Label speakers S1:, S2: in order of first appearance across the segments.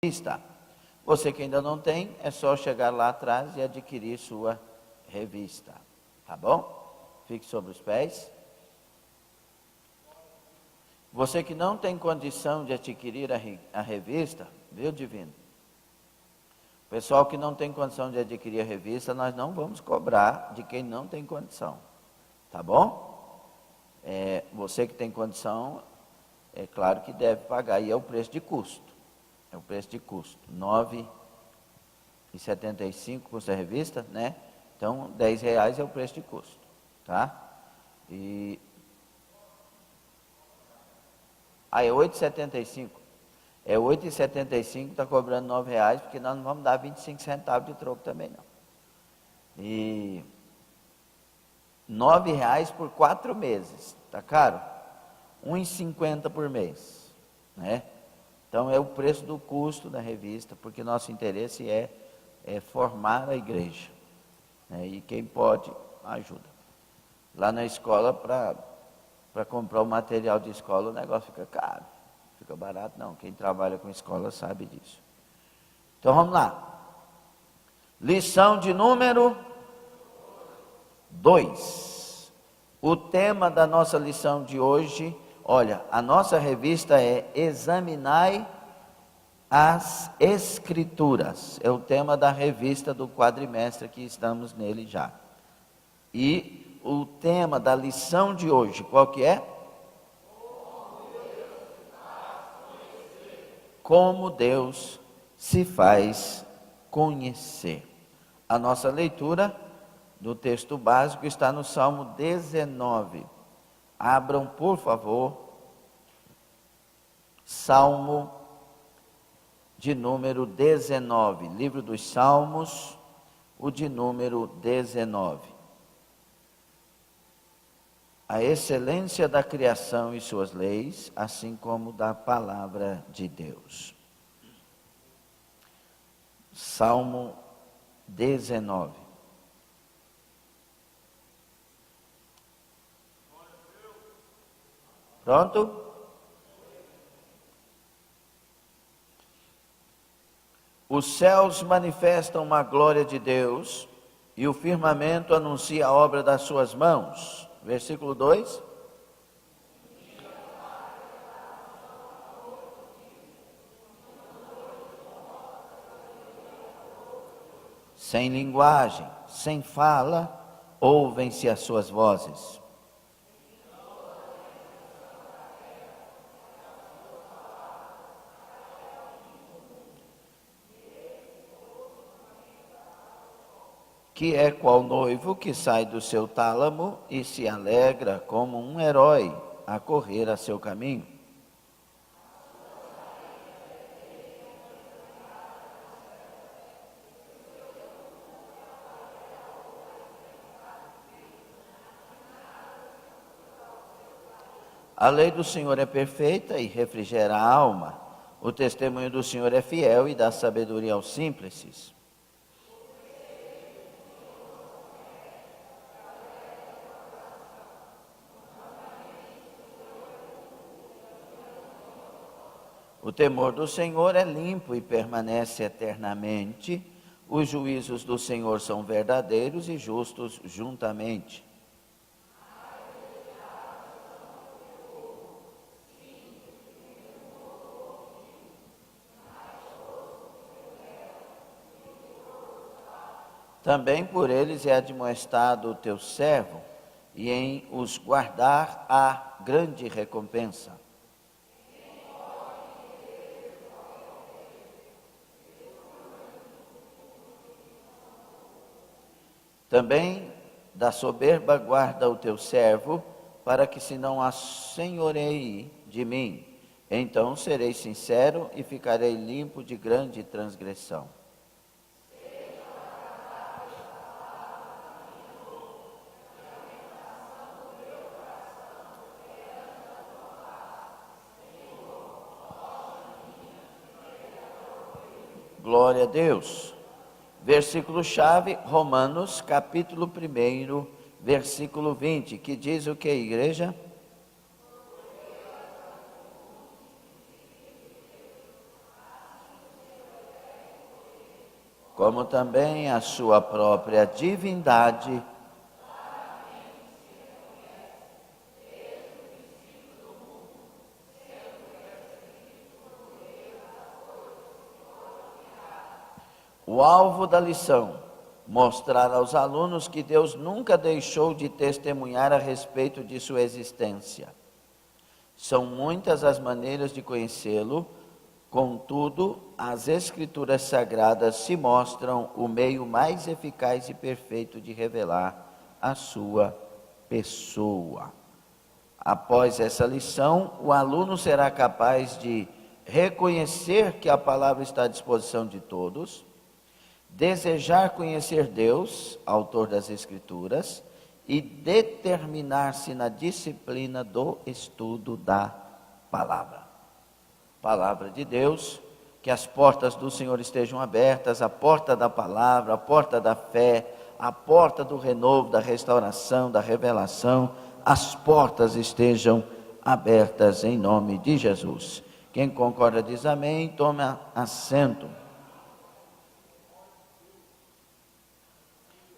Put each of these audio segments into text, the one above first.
S1: revista. Você que ainda não tem, é só chegar lá atrás e adquirir sua revista. Tá bom? Fique sobre os pés. Você que não tem condição de adquirir a revista, viu, divino? Pessoal que não tem condição de adquirir a revista, nós não vamos cobrar de quem não tem condição. Tá bom? Você que tem condição, é claro que deve pagar, e é o preço de custo. É o preço de custo. R$ 9,75 custa a revista, né? Então, R$10 é o preço de custo, tá? É R$ 8,75. É R$ 8,75, está cobrando R$ 9, porque nós não vamos dar 25 centavos de troco também, não. E R$ 9 por 4 meses, tá caro? R$ 1,50 por mês, né? Então é o preço do custo da revista, porque nosso interesse é formar a igreja, né? E quem pode, ajuda. Lá na escola, para comprar o material de escola, o negócio fica caro, fica barato não. Quem trabalha com escola sabe disso. Então vamos lá. Lição de número 2. O tema da nossa lição de hoje, olha, a nossa revista é Examinai as Escrituras. É o tema da revista do quadrimestre, que estamos nele já. E o tema da lição de hoje, qual que é? Como Deus se faz conhecer. A nossa leitura do texto básico está no Salmo 19. Abram, por favor, Salmo de número 19. Livro dos Salmos, o de número 19. A excelência da criação e suas leis, assim como da palavra de Deus. Salmo 19. Pronto? Os céus manifestam a glória de Deus, e o firmamento anuncia a obra das suas mãos. Versículo 2. Sem linguagem, sem fala, ouvem-se as suas vozes. Que é qual noivo que sai do seu tálamo e se alegra como um herói a correr a seu caminho. A lei do Senhor é perfeita e refrigera a alma. O testemunho do Senhor é fiel e dá sabedoria aos simples. O temor do Senhor é limpo e permanece eternamente. Os juízos do Senhor são verdadeiros e justos juntamente. Também por eles é admoestado o teu servo, e em os guardar há grande recompensa. Também da soberba guarda o teu servo, para que se não assenhoreie de mim. Então serei sincero e ficarei limpo de grande transgressão. Glória a Deus. Versículo-chave, Romanos, capítulo 1, versículo 20, que diz o que, igreja? como também a sua própria divindade, o alvo da lição: mostrar aos alunos que Deus nunca deixou de testemunhar a respeito de sua existência. São muitas as maneiras de conhecê-lo, contudo, as Escrituras Sagradas se mostram o meio mais eficaz e perfeito de revelar a sua pessoa. Após essa lição, o aluno será capaz de reconhecer que a palavra está à disposição de todos, desejar conhecer Deus, autor das Escrituras, e determinar-se na disciplina do estudo da palavra. Palavra de Deus, que as portas do Senhor estejam abertas, a porta da palavra, a porta da fé, a porta do renovo, da restauração, da revelação, as portas estejam abertas em nome de Jesus. Quem concorda diz amém, toma assento.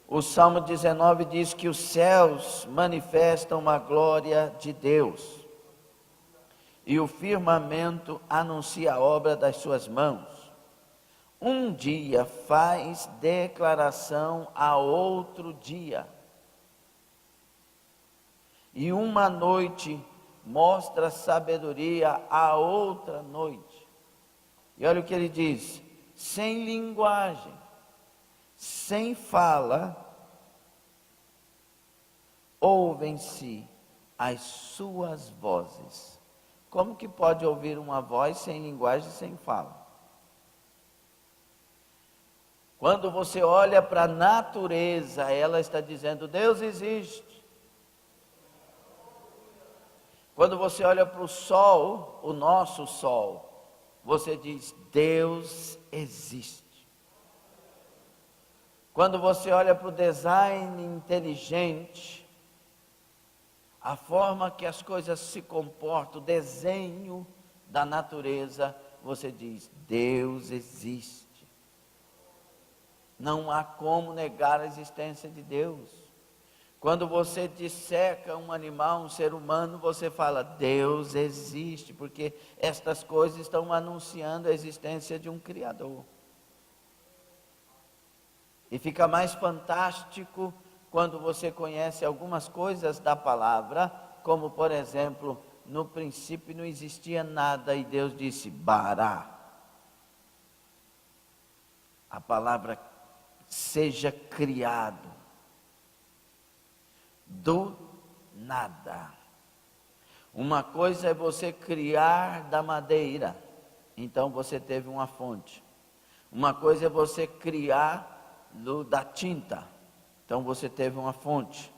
S1: O Salmo 19 diz que os céus manifestam a glória de Deus, e o firmamento anuncia a obra das suas mãos. Um dia faz declaração a outro dia, e uma noite mostra sabedoria a outra noite. E olha o que ele diz: sem linguagem, sem fala, ouvem-se as suas vozes. Como que pode ouvir uma voz sem linguagem, sem fala? Quando você olha para a natureza, ela está dizendo: Deus existe. Quando você olha para o sol, o nosso sol, você diz: Deus existe. Quando você olha para o design inteligente, a forma que as coisas se comportam, o desenho da natureza, você diz: Deus existe. Não há como negar a existência de Deus. Quando você disseca um animal, um ser humano, você fala: Deus existe, porque estas coisas estão anunciando a existência de um Criador. E fica mais fantástico quando você conhece algumas coisas da palavra, como por exemplo, no princípio não existia nada e Deus disse: Bará. A palavra seja criado, do nada. Uma coisa é você criar da madeira, então você teve uma fonte. Uma coisa é você criar da tinta, então você teve uma fonte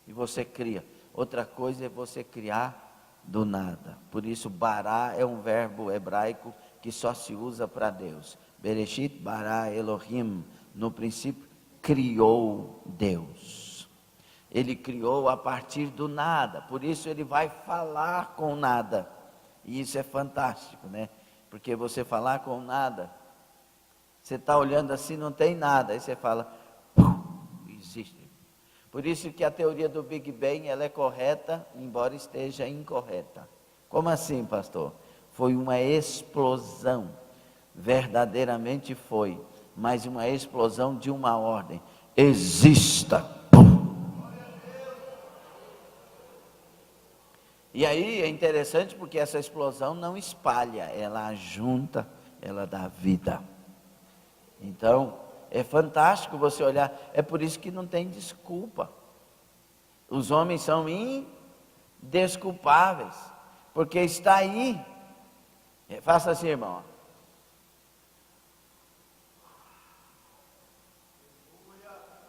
S1: e você cria. Outra coisa é você criar do nada. Por isso, bará é um verbo hebraico que só se usa para Deus. Bereshit bara Elohim. No princípio, criou Deus. Ele criou a partir do nada. Por isso ele vai falar com nada. E isso é fantástico, né? Porque você falar com nada, você está olhando assim, não tem nada. Aí você fala: existe. Por isso que a teoria do Big Bang, ela é correta, embora esteja incorreta. Como assim, pastor? Foi uma explosão. Verdadeiramente foi. Mas uma explosão de uma ordem: exista. E aí é interessante porque essa explosão não espalha, ela ajunta, ela dá vida. Então, é fantástico você olhar. É por isso que não tem desculpa. Os homens são indesculpáveis, porque está aí. Faça assim, irmão.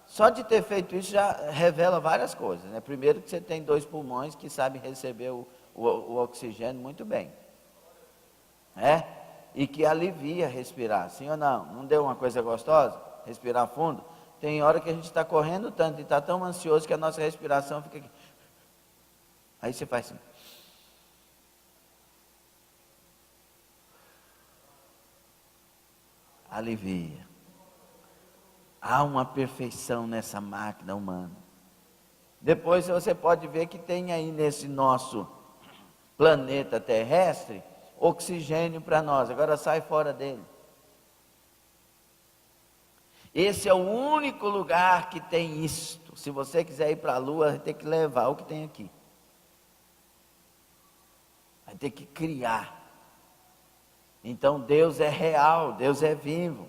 S1: Só de ter feito isso já revela várias coisas, né? Primeiro que você tem 2 pulmões que sabem receber o oxigênio muito bem, né? E que alivia respirar, sim ou não? Não deu uma coisa gostosa? Respirar fundo? Tem hora que a gente está correndo tanto e está tão ansioso que a nossa respiração fica aqui. Aí você faz assim. Alivia. Há uma perfeição nessa máquina humana. Depois você pode ver que tem aí nesse nosso planeta terrestre oxigênio para nós, agora sai fora dele. Esse é o único lugar que tem isto. Se você quiser ir para a Lua, vai ter que levar o que tem aqui. Vai ter que criar. Então Deus é real, Deus é vivo.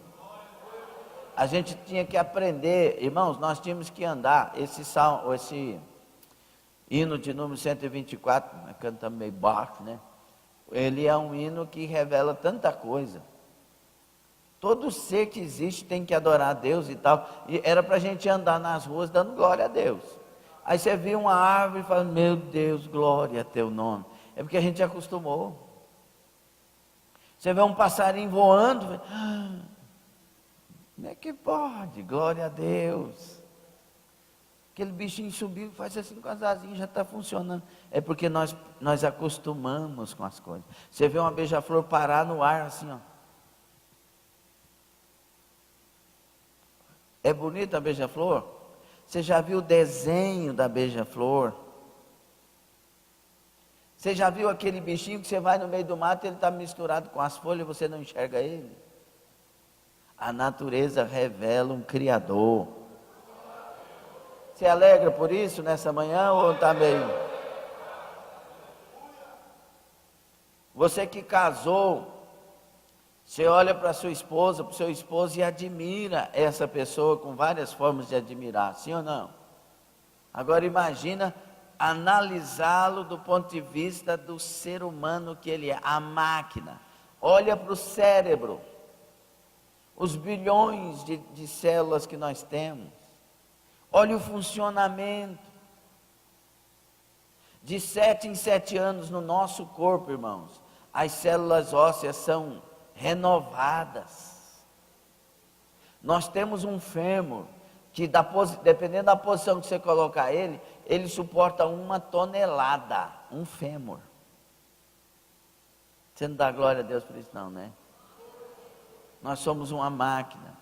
S1: A gente tinha que aprender, irmãos, nós tínhamos que andar, esse hino de número 124, cantamos meio baixo, né? Ele é um hino que revela tanta coisa. Todo ser que existe tem que adorar a Deus e tal. E era para a gente andar nas ruas dando glória a Deus. Aí você via uma árvore e fala, meu Deus, glória a teu nome. É porque a gente acostumou. Você vê um passarinho voando, como é que pode? Glória a Deus. Aquele bichinho subiu, faz assim com as asinhas, já está funcionando. É porque nós acostumamos com as coisas. Você vê uma beija-flor parar no ar assim, ó. É bonita a beija-flor? Você já viu o desenho da beija-flor? Você já viu aquele bichinho que você vai no meio do mato e ele está misturado com as folhas e você não enxerga ele? A natureza revela um Criador. Você alegra por isso nessa manhã ou está meio... Você que casou, você olha para sua esposa, para o seu esposo e admira essa pessoa com várias formas de admirar, sim ou não? Agora imagina analisá-lo do ponto de vista do ser humano que ele é, a máquina. Olha para o cérebro, os bilhões de células que nós temos. Olha o funcionamento. De 7 em 7 anos no nosso corpo, irmãos, as células ósseas são renovadas. Nós temos um fêmur que dependendo da posição que você colocar ele suporta 1 tonelada, um fêmur. Você não dá glória a Deus por isso não, né? Nós somos uma máquina.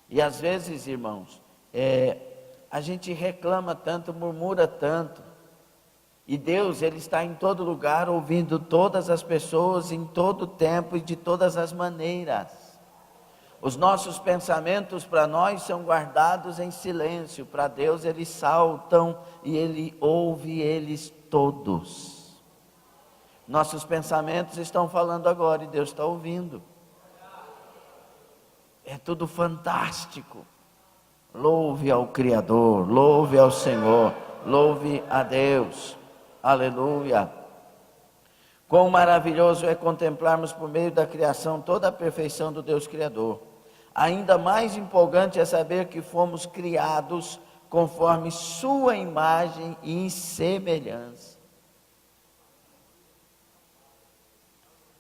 S1: E às vezes, irmãos, a gente reclama tanto, murmura tanto. E Deus, Ele está em todo lugar, ouvindo todas as pessoas, em todo tempo e de todas as maneiras. Os nossos pensamentos para nós são guardados em silêncio. Para Deus eles saltam e Ele ouve eles todos. Nossos pensamentos estão falando agora e Deus está ouvindo. É tudo fantástico. Louve ao Criador, louve ao Senhor, louve a Deus. Aleluia. Quão maravilhoso é contemplarmos por meio da criação toda a perfeição do Deus Criador. Ainda mais empolgante é saber que fomos criados conforme sua imagem e semelhança.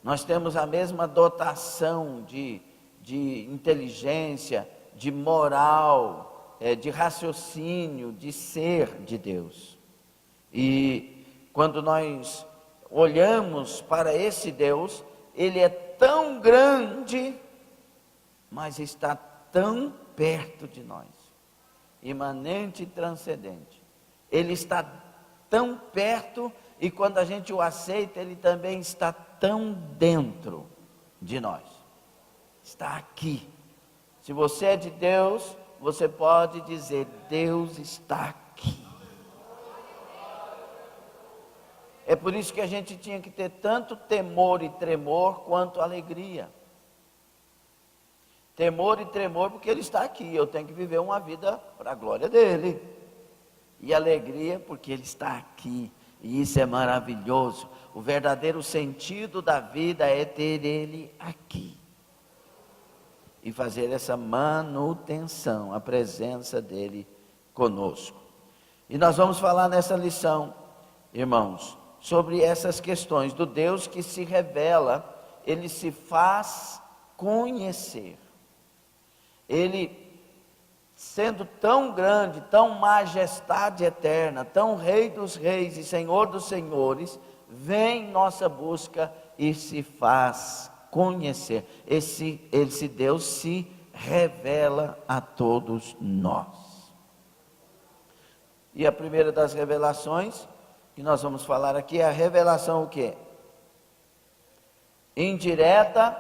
S1: Nós temos a mesma dotação de inteligência, de moral, de raciocínio, de ser de Deus. E quando nós olhamos para esse Deus, Ele é tão grande, mas está tão perto de nós, imanente e transcendente. Ele está tão perto e quando a gente o aceita, Ele também está tão dentro de nós. Está aqui. Se você é de Deus, você pode dizer, Deus está aqui. É por isso que a gente tinha que ter tanto temor e tremor quanto alegria. Temor e tremor porque Ele está aqui, eu tenho que viver uma vida para a glória dEle. E alegria porque Ele está aqui, e isso é maravilhoso. O verdadeiro sentido da vida é ter Ele aqui. E fazer essa manutenção, a presença dEle conosco. E nós vamos falar nessa lição, irmãos, sobre essas questões do Deus que se revela, Ele se faz conhecer. Ele, sendo tão grande, tão majestade eterna, tão Rei dos reis e Senhor dos senhores, vem em nossa busca e se faz conhecer. Esse Deus se revela a todos nós. E a primeira das revelações que nós vamos falar aqui é a revelação o quê? Indireta.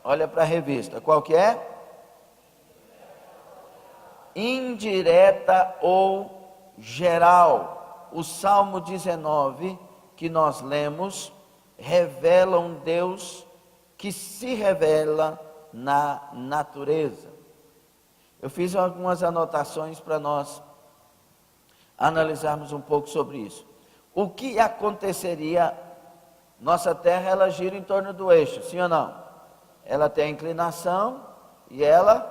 S1: Olha para a revista, qual que é? Indireta ou geral. O Salmo 19 que nós lemos revela um Deus que se revela na natureza. Eu fiz algumas anotações para nós analisarmos um pouco sobre isso. O que aconteceria? Nossa Terra, ela gira em torno do eixo, sim ou não? Ela tem a inclinação e ela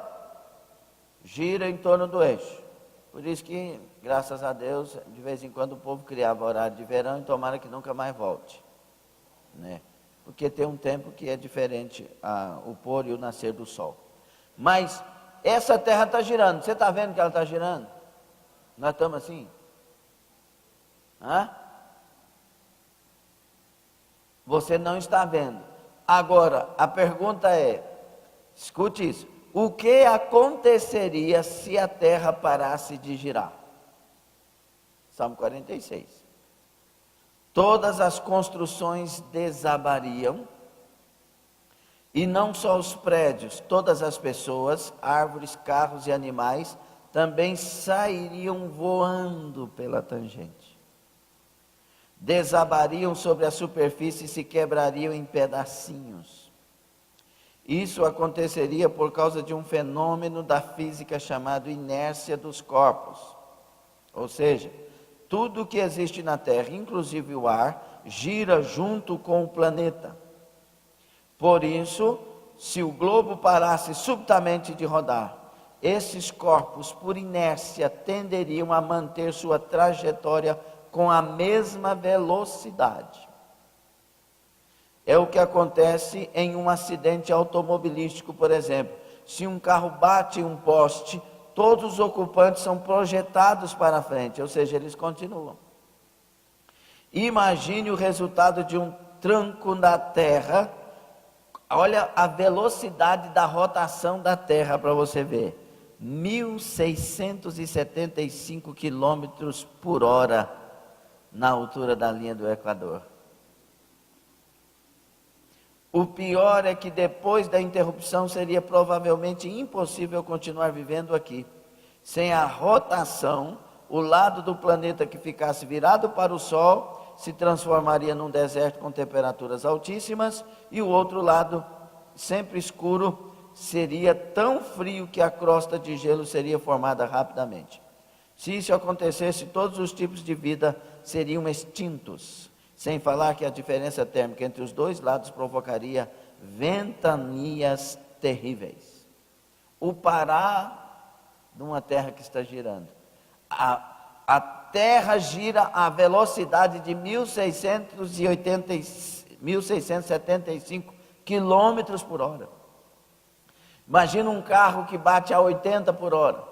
S1: gira em torno do eixo. Por isso que, graças a Deus, de vez em quando o povo criava horário de verão e tomara que nunca mais volte, né? Porque tem um tempo que é diferente o pôr e o nascer do sol. Mas essa Terra está girando. Você está vendo que ela está girando? Nós estamos assim? Hã? Você não está vendo. Agora, a pergunta é, escute isso, o que aconteceria se a Terra parasse de girar? Salmo 46. Todas as construções desabariam, e não só os prédios, todas as pessoas, árvores, carros e animais, também sairiam voando pela tangente. Desabariam sobre a superfície e se quebrariam em pedacinhos. Isso aconteceria por causa de um fenômeno da física chamado inércia dos corpos. Ou seja, tudo que existe na Terra, inclusive o ar, gira junto com o planeta. Por isso, se o globo parasse subitamente de rodar, esses corpos, por inércia, tenderiam a manter sua trajetória com a mesma velocidade. É o que acontece em um acidente automobilístico, por exemplo. Se um carro bate em um poste, todos os ocupantes são projetados para frente, ou seja, eles continuam. Imagine o resultado de um tranco na Terra. Olha a velocidade da rotação da Terra para você ver. 1.675 quilômetros por hora na altura da linha do Equador. O pior é que depois da interrupção seria provavelmente impossível continuar vivendo aqui. Sem a rotação, o lado do planeta que ficasse virado para o Sol se transformaria num deserto com temperaturas altíssimas, e o outro lado, sempre escuro, seria tão frio que a crosta de gelo seria formada rapidamente. Se isso acontecesse, todos os tipos de vida seriam extintos. Sem falar que a diferença térmica entre os dois lados provocaria ventanias terríveis. O parar de uma Terra que está girando. A Terra gira a velocidade de 1.675 quilômetros por hora. Imagina um carro que bate a 80 por hora.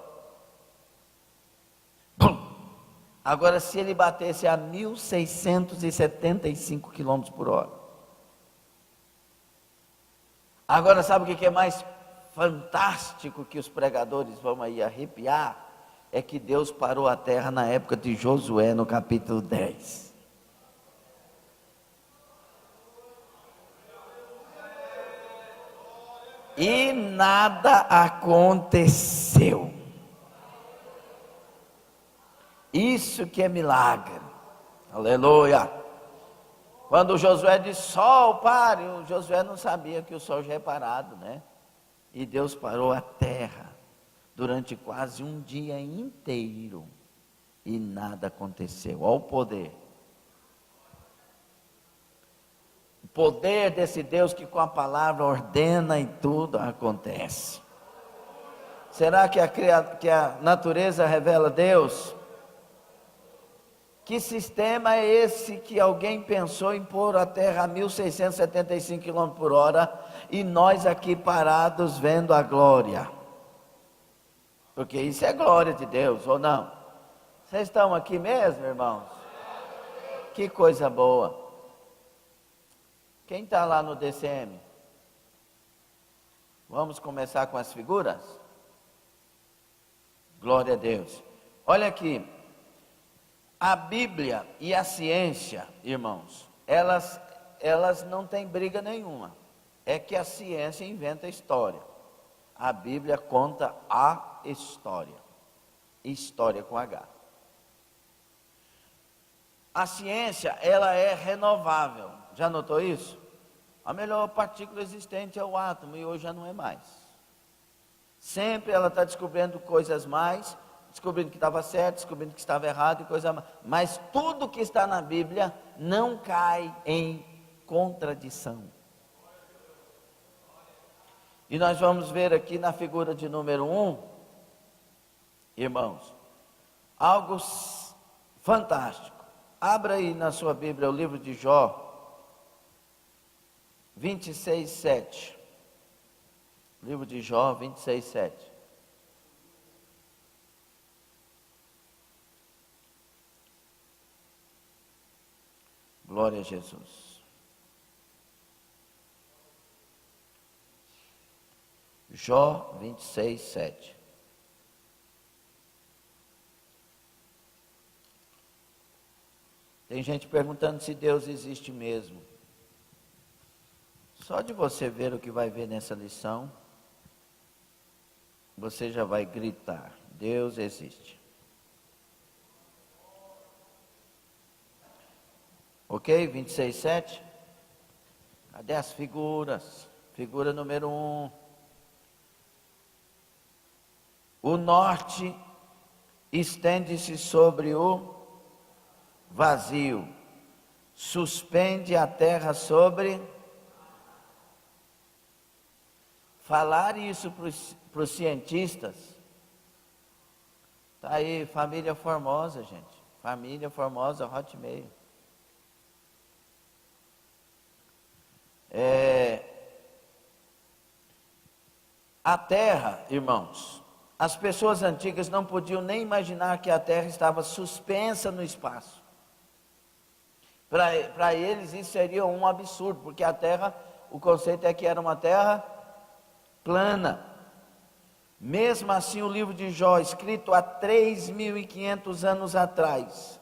S1: Agora, se ele batesse a 1.675 quilômetros por hora. Agora, sabe o que é mais fantástico, que os pregadores vão aí arrepiar? É que Deus parou a terra na época de Josué, no capítulo 10. E nada aconteceu. Isso que é milagre. Aleluia. Quando Josué disse, sol, pare, o Josué não sabia que o sol já é parado, né? E Deus parou a terra durante quase um dia inteiro e nada aconteceu. Olha o poder. O poder desse Deus que com a palavra ordena e tudo acontece. Será que a natureza revela Deus? Que sistema é esse que alguém pensou em pôr a terra a 1.675 km por hora e nós aqui parados vendo a glória? Porque isso é glória de Deus, ou não? Vocês estão aqui mesmo, irmãos? Que coisa boa. Quem está lá no DCM? Vamos começar com as figuras? Glória a Deus. Olha aqui, a Bíblia e a ciência, irmãos, elas não têm briga nenhuma. É que a ciência inventa a história. A Bíblia conta a história. História com H. A ciência, ela é renovável. Já notou isso? A melhor partícula existente é o átomo e hoje já não é mais. Sempre ela está descobrindo coisas mais, descobrindo que estava certo, descobrindo que estava errado e coisa mais. Mas tudo que está na Bíblia não cai em contradição. E nós vamos ver aqui na figura de número 1, irmãos, algo fantástico. Abra aí na sua Bíblia o livro de Jó, 26:7. Livro de Jó, 26:7. Glória a Jesus. Jó 26:7. Tem gente perguntando se Deus existe mesmo. Só de você ver o que vai ver nessa lição, você já vai gritar: Deus existe. Ok? 26:7. Cadê as figuras? Figura número 1. O norte estende-se sobre o vazio, suspende a terra sobre. Falar isso para os cientistas. Está aí, família Formosa, gente. Família Formosa, Hotmail. A terra, irmãos, as pessoas antigas não podiam nem imaginar que a terra estava suspensa no espaço. Para eles isso seria um absurdo, porque a terra, o conceito é que era uma terra plana. Mesmo assim, o livro de Jó, escrito há 3.500 anos atrás,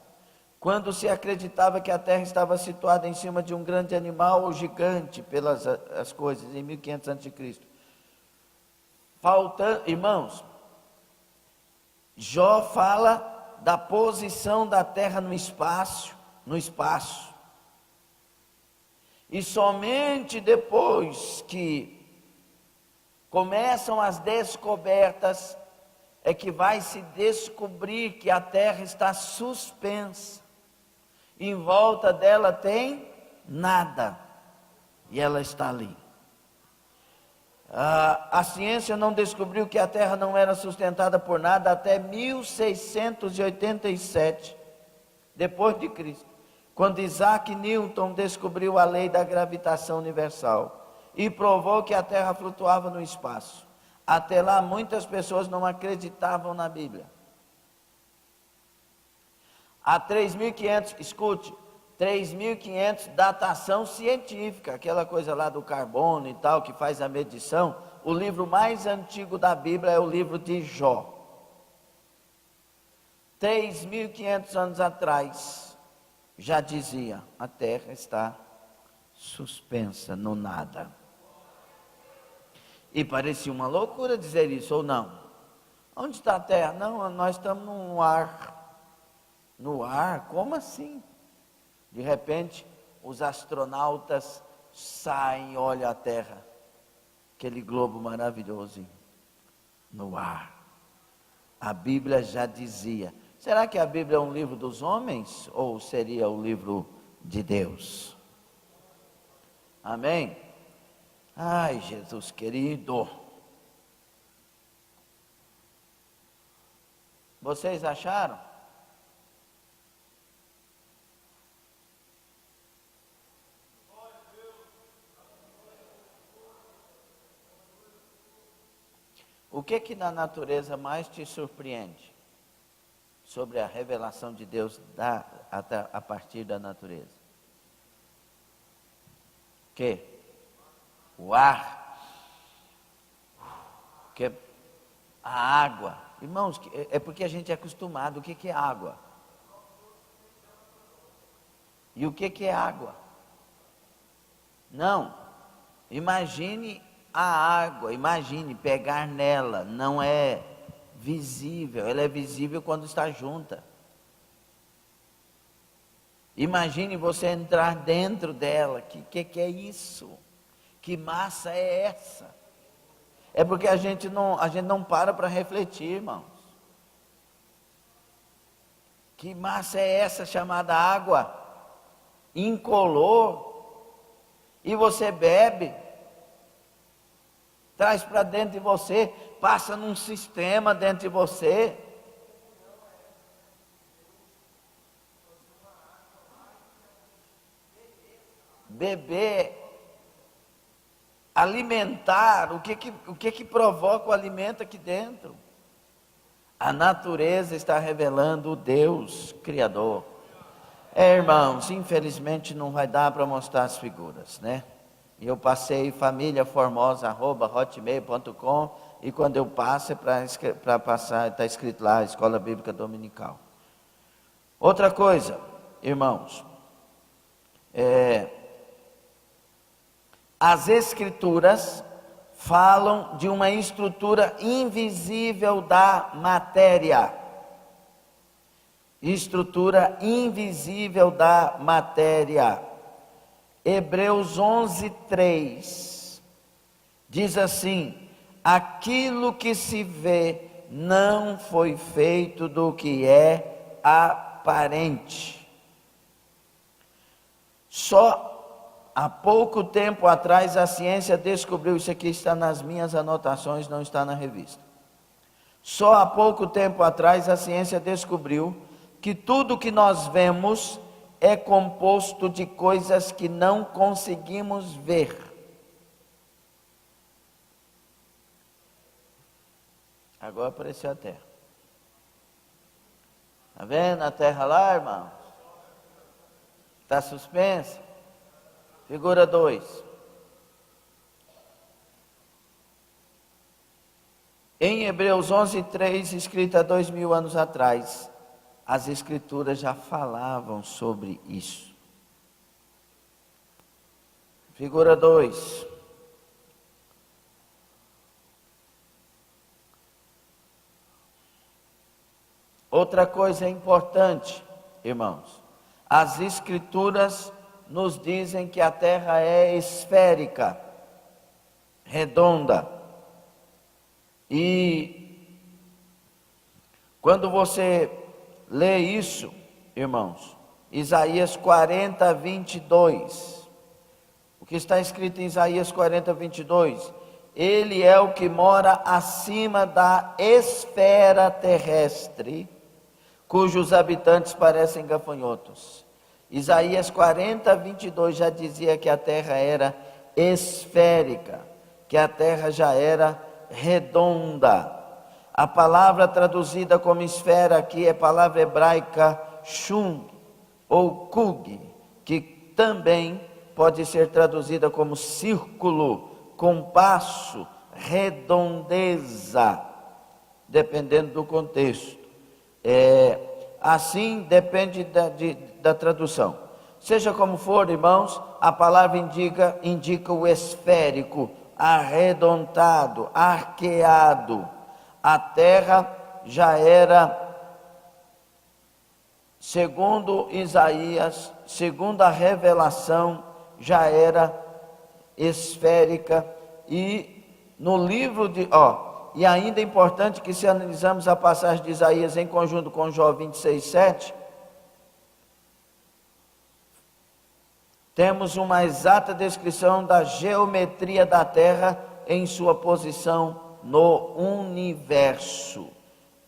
S1: quando se acreditava que a terra estava situada em cima de um grande animal ou gigante, pelas as coisas, em 1500 a.C. Irmãos, Jó fala da posição da terra no espaço. E somente depois que começam as descobertas, é que vai se descobrir que a terra está suspensa. Em volta dela tem nada. E ela está ali. A ciência não descobriu que a terra não era sustentada por nada até 1687, depois de Cristo, quando Isaac Newton descobriu a lei da gravitação universal e provou que a terra flutuava no espaço. Até lá muitas pessoas não acreditavam na Bíblia. Há 3.500, escute, 3.500 datação científica, aquela coisa lá do carbono e tal, que faz a medição. O livro mais antigo da Bíblia é o livro de Jó. 3.500 anos atrás, já dizia, a terra está suspensa no nada. E parecia uma loucura dizer isso, ou não? Onde está a terra? Não, nós estamos no ar. No ar? Como assim? De repente, os astronautas saem e olham a terra, aquele globo maravilhoso no ar. A Bíblia já dizia. Será que a Bíblia é um livro dos homens ou seria o livro de Deus? Amém? Ai, Jesus querido. Vocês acharam? O que na natureza mais te surpreende sobre a revelação de Deus a partir da natureza? O ar. Porque a água, irmãos, é porque a gente é acostumado. O que é água? E o que é água? Não, imagine a água, imagine pegar nela, não é visível, ela é visível quando está junta. Imagine você entrar dentro dela, que é isso? Que massa é essa? É porque a gente não para refletir, irmãos. Que massa é essa chamada água? Incolor. E você bebe, traz para dentro de você, passa num sistema dentro de você. Beber, alimentar, o que provoca o alimento aqui dentro? A natureza está revelando o Deus Criador. Irmãos, infelizmente não vai dar para mostrar as figuras, né? E eu passei famíliaformosa@hotmail.com, e quando eu passo é para passar, está escrito lá, Escola Bíblica Dominical. Outra coisa, irmãos, as Escrituras falam de uma estrutura invisível da matéria. Estrutura invisível da matéria. Hebreus 11:3 diz assim: aquilo que se vê não foi feito do que é aparente. Só há pouco tempo atrás a ciência descobriu, isso aqui está nas minhas anotações, não está na revista. Só há pouco tempo atrás a ciência descobriu que tudo que nós vemos é composto de coisas que não conseguimos ver. Agora apareceu a Terra. Está vendo a Terra lá, irmãos? Está suspensa? Figura 2. Em Hebreus 11:3, escrita há 2000 anos atrás, as Escrituras já falavam sobre isso. Figura 2. Outra coisa importante, irmãos, as Escrituras nos dizem que a Terra é esférica, redonda. E quando você lê isso, irmãos, Isaías 40:22, o que está escrito em Isaías 40:22? Ele é o que mora acima da esfera terrestre, cujos habitantes parecem gafanhotos. Isaías 40:22 já dizia que a terra era esférica, que a terra já era redonda. A palavra traduzida como esfera aqui é a palavra hebraica shung ou kug, que também pode ser traduzida como círculo, compasso, redondeza, dependendo do contexto. Assim depende da tradução. Seja como for, irmãos, a palavra indica o esférico, arredondado, arqueado. A terra já era, segundo Isaías, segundo a revelação, já era esférica. E no livro e ainda é importante que, se analisarmos a passagem de Isaías em conjunto com Jó 26:7, temos uma exata descrição da geometria da terra em sua posição no universo,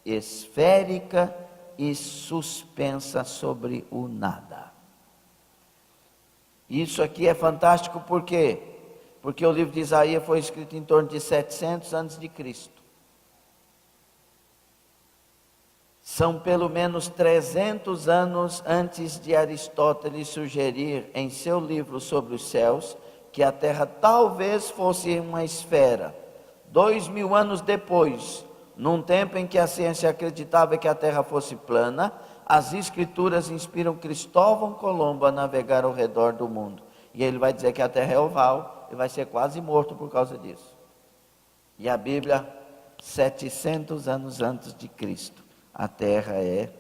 S1: esférica e suspensa sobre o nada. Isso aqui é fantástico, por quê? Porque o livro de Isaías foi escrito em torno de 700 antes de Cristo. São pelo menos 300 anos antes de Aristóteles sugerir em seu livro sobre os céus que a terra talvez fosse uma esfera 2000 anos depois, num tempo em que a ciência acreditava que a Terra fosse plana, as Escrituras inspiram Cristóvão Colombo a navegar ao redor do mundo. E ele vai dizer que a Terra é oval e vai ser quase morto por causa disso. E a Bíblia, 700 anos antes de Cristo, a Terra é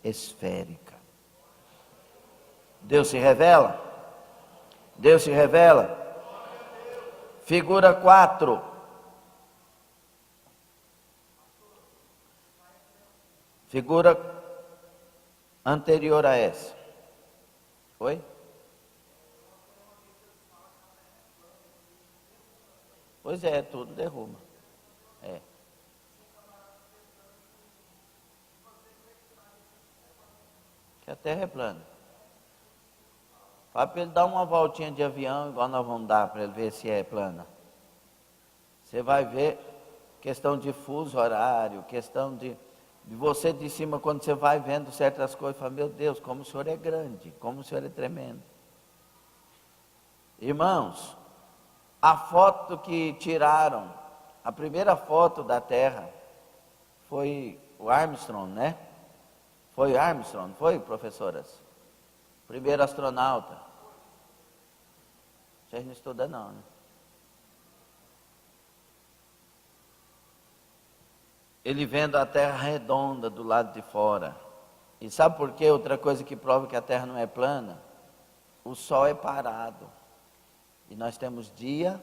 S1: esférica. Deus se revela? Deus se revela? Figura 4. Figura anterior a essa. Oi? Pois é, tudo derruba. É. Que a Terra é plana. Fala para ele dar uma voltinha de avião, igual nós vamos dar, para ele ver se é plana. Você vai ver questão de fuso horário, questão de você de cima, quando você vai vendo certas coisas, fala, meu Deus, como o Senhor é grande, como o Senhor é tremendo. Irmãos, a foto que tiraram, a primeira foto da Terra, foi o Armstrong, né? Foi o Armstrong, foi, professoras? Primeiro astronauta. Vocês não estudam não, né? Ele vendo a Terra redonda do lado de fora. E sabe por quê? Outra coisa que prova que a Terra não é plana? O Sol é parado. E nós temos dia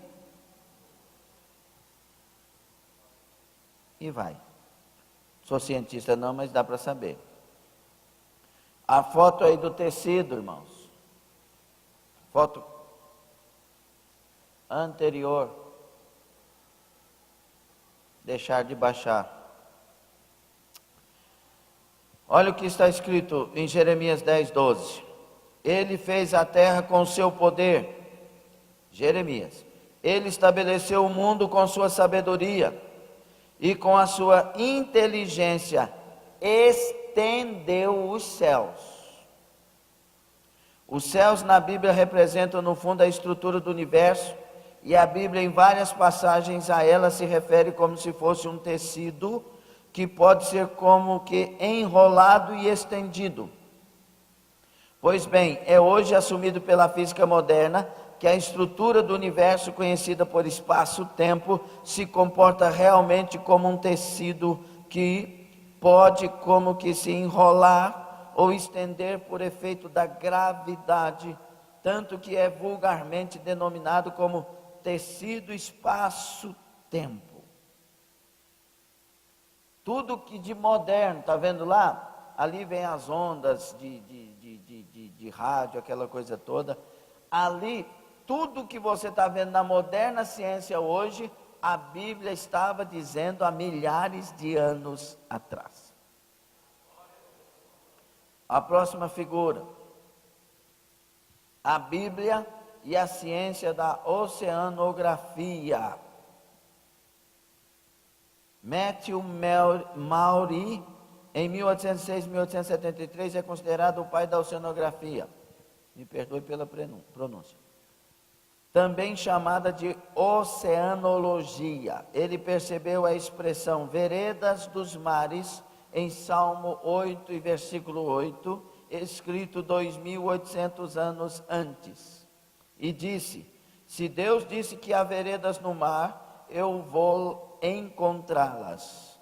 S1: e vai. Sou cientista não, mas dá para saber. A foto aí do tecido, irmãos. Foto anterior. Deixar de baixar. Olha o que está escrito em Jeremias 10:12. Ele fez a terra com o seu poder. Jeremias. Ele estabeleceu o mundo com sua sabedoria e com a sua inteligência estendeu os céus. Os céus na Bíblia representam no fundo a estrutura do universo, e a Bíblia em várias passagens a ela se refere como se fosse um tecido que pode ser como que enrolado e estendido. Pois bem, é hoje assumido pela física moderna que a estrutura do universo, conhecida por espaço-tempo, se comporta realmente como um tecido que pode como que se enrolar ou estender por efeito da gravidade, tanto que é vulgarmente denominado como tecido espaço-tempo. Tudo que de moderno, está vendo lá? Ali vem as ondas de rádio, aquela coisa toda. Ali, tudo que você está vendo na moderna ciência hoje, a Bíblia estava dizendo há milhares de anos atrás. A próxima figura. A Bíblia e a ciência da oceanografia. Matthew Maury, em 1806-1873, é considerado o pai da oceanografia. Me perdoe pela pronúncia. Também chamada de oceanologia. Ele percebeu a expressão veredas dos mares em Salmo 8 e versículo 8, escrito 2.800 anos antes. E disse, se Deus disse que há veredas no mar, eu vou encontrá-las.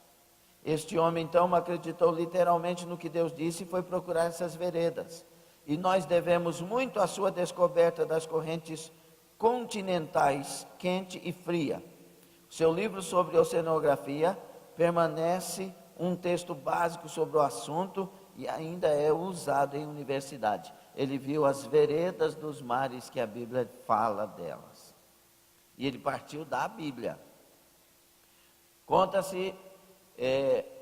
S1: Este homem então acreditou literalmente no que Deus disse e foi procurar essas veredas. E nós devemos muito à sua descoberta das correntes continentais, quente e fria. Seu livro sobre oceanografia permanece um texto básico sobre o assunto e ainda é usado em universidade. Ele viu as veredas dos mares que a Bíblia fala delas. E ele partiu da Bíblia. Conta-se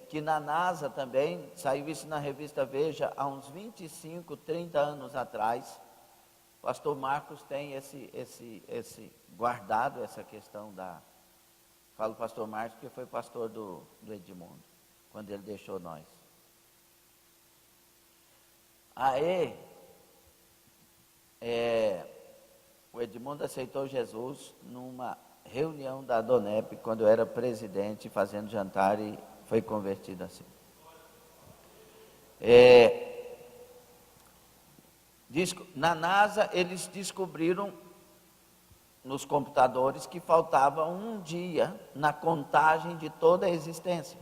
S1: que na NASA também, saiu isso na revista Veja, há uns 25, 30 anos atrás, o pastor Marcos tem esse guardado, essa questão da... Falo pastor Marcos porque foi pastor do Edmundo, quando ele deixou nós. Aí, o Edmundo aceitou Jesus numa reunião da Donep, quando eu era presidente, fazendo jantar, e foi convertido assim. Na NASA, eles descobriram nos computadores que faltava um dia na contagem de toda a existência.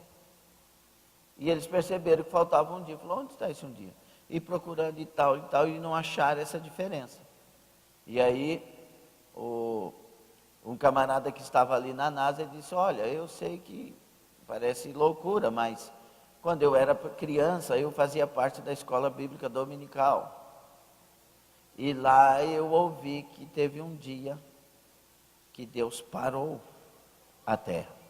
S1: E eles perceberam que faltava um dia. Falaram, onde está esse um dia? E procurando e tal, e não acharam essa diferença. E aí, um camarada que estava ali na NASA, ele disse, olha, eu sei que parece loucura, mas quando eu era criança, eu fazia parte da escola bíblica dominical. E lá eu ouvi que teve um dia que Deus parou a terra.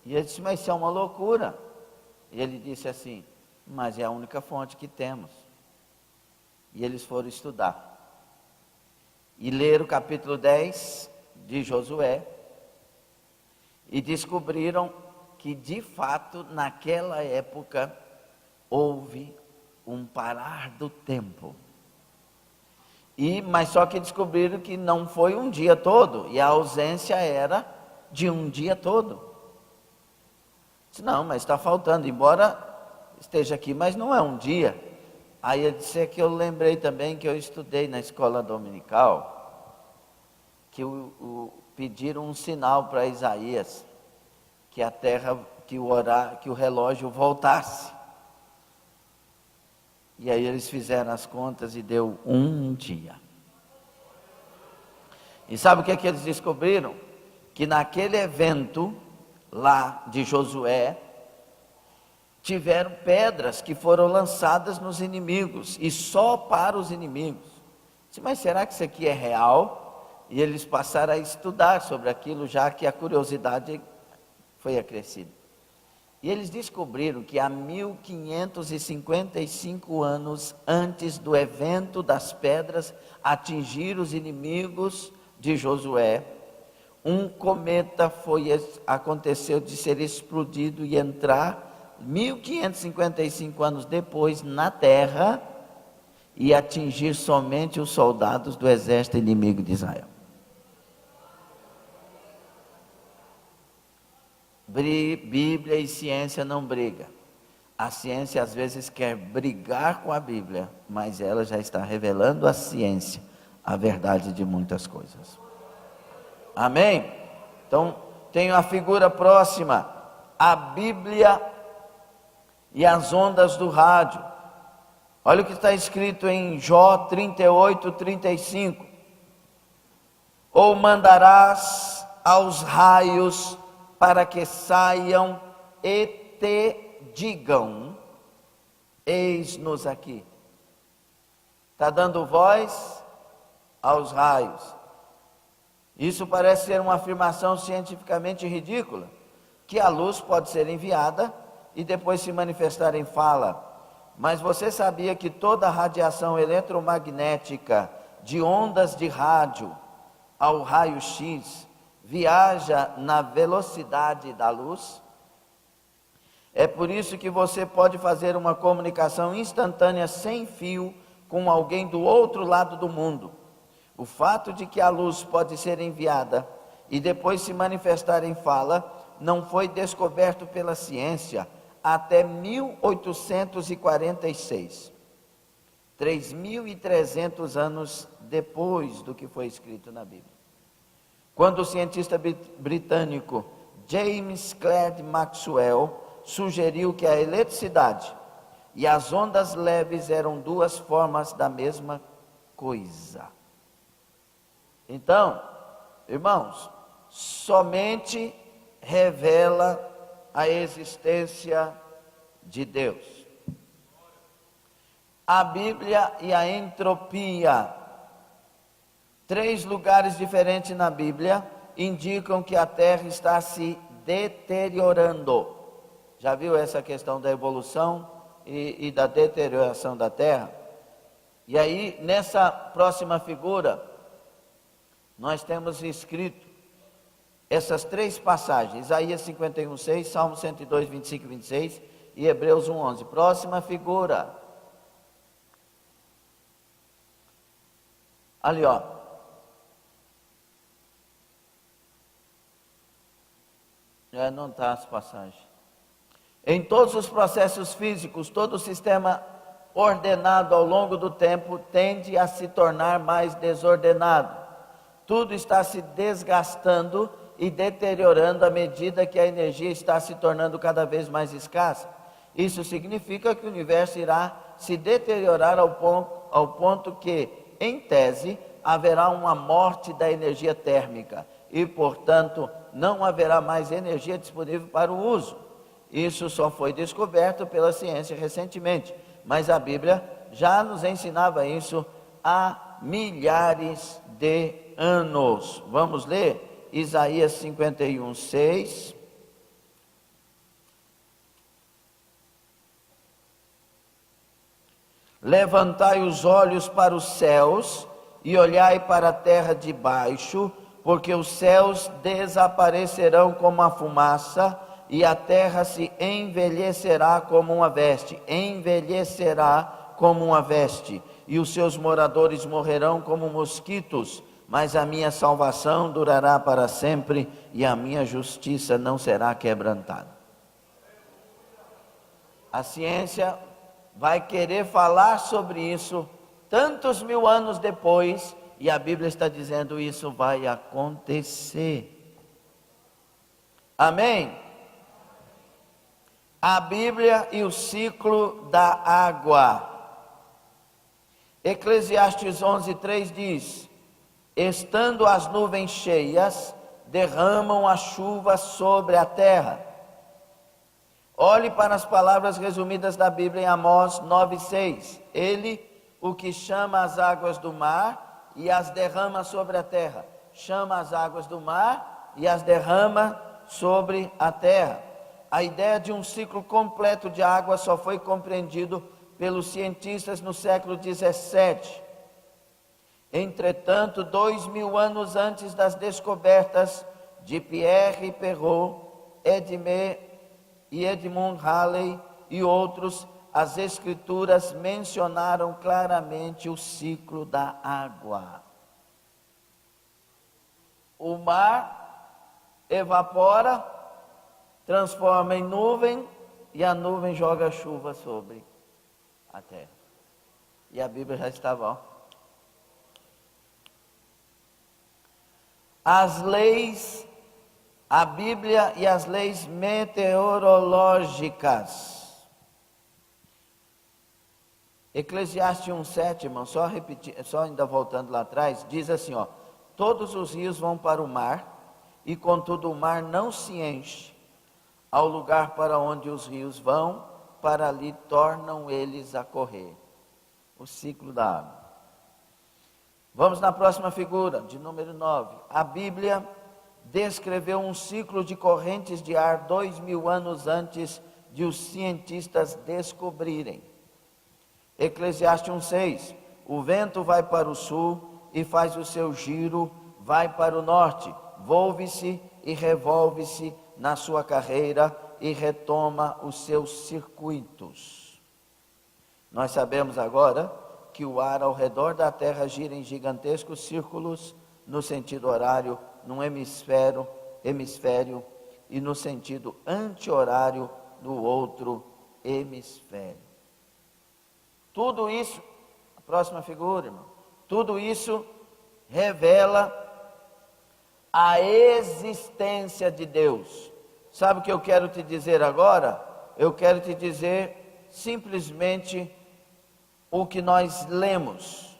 S1: E ele disse, mas isso é uma loucura. E ele disse assim, mas é a única fonte que temos. E eles foram estudar. E leram o capítulo 10 de Josué. E descobriram que de fato naquela época houve um parar do tempo. Mas só que descobriram que não foi um dia todo, e a ausência era de um dia todo. Disse, não, mas está faltando, embora esteja aqui, mas não é um dia. Aí eu disse que eu lembrei também que eu estudei na escola dominical, que pediram um sinal para Isaías, que a terra, que o relógio voltasse. E aí eles fizeram as contas e deu um dia. E sabe o que é que eles descobriram? Que naquele evento lá de Josué, tiveram pedras que foram lançadas nos inimigos, e só para os inimigos. Mas será que isso aqui é real? E eles passaram a estudar sobre aquilo, já que a curiosidade foi acrescida. E eles descobriram que há 1555 anos antes do evento das pedras atingir os inimigos de Josué, um cometa aconteceu de ser explodido e entrar 1555 anos depois na Terra e atingir somente os soldados do exército inimigo de Israel. Bíblia e ciência não brigam. A ciência às vezes quer brigar com a Bíblia, mas ela já está revelando à ciência a verdade de muitas coisas. Amém? Então, tenho a figura próxima, a Bíblia e as ondas do rádio. Olha o que está escrito em Jó 38, 35. Ou mandarás aos raios para que saiam e te digam, eis-nos aqui. Está dando voz aos raios. Isso parece ser uma afirmação cientificamente ridícula, que a luz pode ser enviada e depois se manifestar em fala. Mas você sabia que toda a radiação eletromagnética de ondas de rádio ao raio-x viaja na velocidade da luz? É por isso que você pode fazer uma comunicação instantânea sem fio com alguém do outro lado do mundo. O fato de que a luz pode ser enviada e depois se manifestar em fala não foi descoberto pela ciência até 1846, 3.300 anos depois do que foi escrito na Bíblia. Quando o cientista britânico James Clerk Maxwell sugeriu que a eletricidade e as ondas leves eram duas formas da mesma coisa. Então, irmãos, somente revela a existência de Deus. A Bíblia e a entropia. 3 lugares diferentes na Bíblia indicam que a Terra está se deteriorando. Já viu essa questão da evolução e da deterioração da Terra? E aí, nessa próxima figura, nós temos escrito essas 3 passagens, Isaías 51, 6, Salmo 102, 25 e 26 e Hebreus 1, 11. Próxima figura. Ali, ó. Não está as passagens. Em todos os processos físicos, todo o sistema ordenado ao longo do tempo tende a se tornar mais desordenado. Tudo está se desgastando e deteriorando à medida que a energia está se tornando cada vez mais escassa. Isso significa que o universo irá se deteriorar ao ponto que, em tese, haverá uma morte da energia térmica e, portanto, não haverá mais energia disponível para o uso. Isso só foi descoberto pela ciência recentemente, mas a Bíblia já nos ensinava isso há milhares de anos. Vamos ler Isaías 51, 6. Levantai os olhos para os céus e olhai para a terra de baixo, porque os céus desaparecerão como a fumaça, e a terra se envelhecerá como uma veste, envelhecerá como uma veste, e os seus moradores morrerão como mosquitos, mas a minha salvação durará para sempre, e a minha justiça não será quebrantada. A ciência vai querer falar sobre isso tantos mil anos depois, e a Bíblia está dizendo isso vai acontecer. Amém? A Bíblia e o ciclo da água. Eclesiastes 11:3 diz: estando as nuvens cheias, derramam a chuva sobre a terra. Olhe para as palavras resumidas da Bíblia em Amós 9:6. Ele, o que chama as águas do mar e as derrama sobre a terra. Chama as águas do mar e as derrama sobre a terra. A ideia de um ciclo completo de água só foi compreendido pelos cientistas no século 17. Entretanto, 2000 anos antes das descobertas de Pierre Perrault, Edmund Halley e outros, as escrituras mencionaram claramente o ciclo da água. O mar evapora, transforma em nuvem, e a nuvem joga chuva sobre a terra. E a Bíblia já estava, ó. As leis, a Bíblia e as leis meteorológicas. Eclesiastes 1:7, irmão, só ainda voltando lá atrás, diz assim, ó: todos os rios vão para o mar, e contudo o mar não se enche. Ao lugar para onde os rios vão, para ali tornam eles a correr. O ciclo da água. Vamos na próxima figura, de número 9. A Bíblia descreveu um ciclo de correntes de ar 2000 anos antes de os cientistas descobrirem. Eclesiastes 1:6. O vento vai para o sul e faz o seu giro, vai para o norte, volve-se e revolve-se na sua carreira e retoma os seus circuitos. Nós sabemos agora que o ar ao redor da Terra gira em gigantescos círculos no sentido horário, num hemisfério e no sentido anti-horário no outro hemisfério. Tudo isso, a próxima figura, irmão, tudo isso revela a existência de Deus. Sabe o que eu quero te dizer agora? Eu quero te dizer simplesmente o que nós lemos.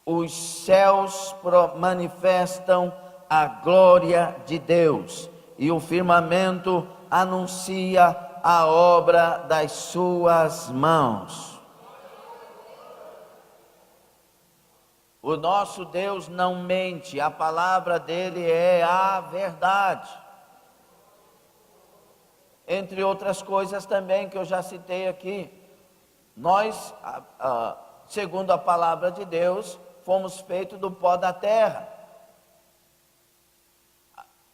S1: Os céus manifestam a glória de Deus, e o firmamento anuncia a obra das suas mãos. O nosso Deus não mente, a palavra dele é a verdade. Entre outras coisas também que eu já citei aqui, nós, segundo a palavra de Deus, fomos feitos do pó da terra.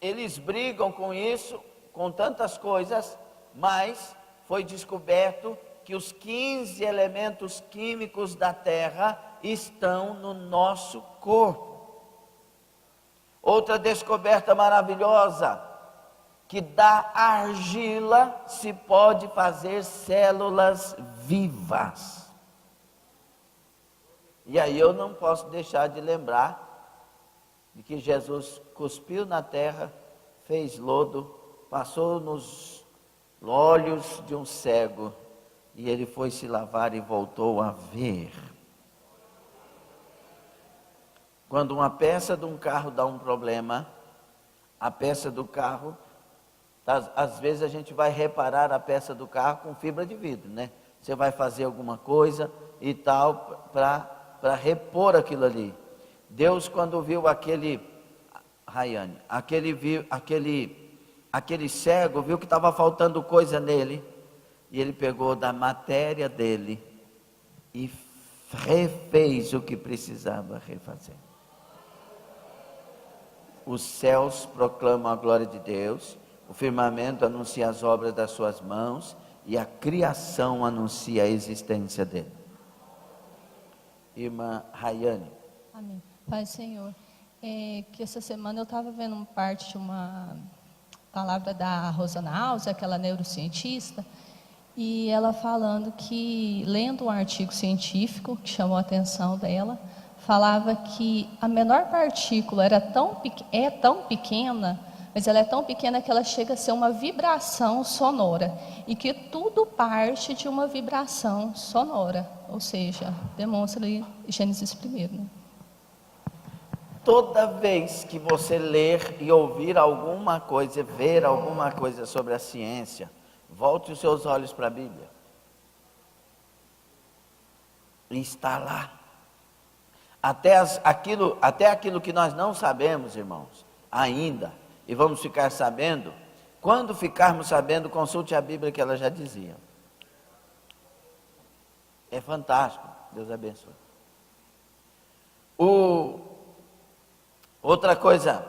S1: Eles brigam com isso, com tantas coisas, mas foi descoberto que os 15 elementos químicos da terra estão no nosso corpo. Outra descoberta maravilhosa: que da argila se pode fazer células vivas. E aí eu não posso deixar de lembrar de que Jesus cuspiu na terra, fez lodo, passou nos olhos de um cego, e ele foi se lavar e voltou a ver. Quando uma peça de um carro dá um problema, a peça do carro, às vezes a gente vai reparar a peça do carro com fibra de vidro, né? Você vai fazer alguma coisa e tal, para repor aquilo ali. Deus, quando viu aquele cego, viu que estava faltando coisa nele, e ele pegou da matéria dele e refez o que precisava refazer. Os céus proclamam a glória de Deus, o firmamento anuncia as obras das suas mãos, e a criação anuncia a existência dele. Irmã Rayane.
S2: Amém. Pai Senhor, que essa semana eu estava vendo parte de uma palavra da Rosana Alves, aquela neurocientista, e ela falando que, lendo um artigo científico que chamou a atenção dela, falava que a menor partícula é tão pequena, mas ela é tão pequena que ela chega a ser uma vibração sonora, e que tudo parte de uma vibração sonora, ou seja, demonstra ali Gênesis 1, né?
S1: Toda vez que você ler e ouvir alguma coisa, ver alguma coisa sobre a ciência, volte os seus olhos para a Bíblia. E está lá. Até aquilo que nós não sabemos, irmãos, ainda, e vamos ficar sabendo, quando ficarmos sabendo, consulte a Bíblia que ela já dizia. É fantástico, Deus abençoe. Outra coisa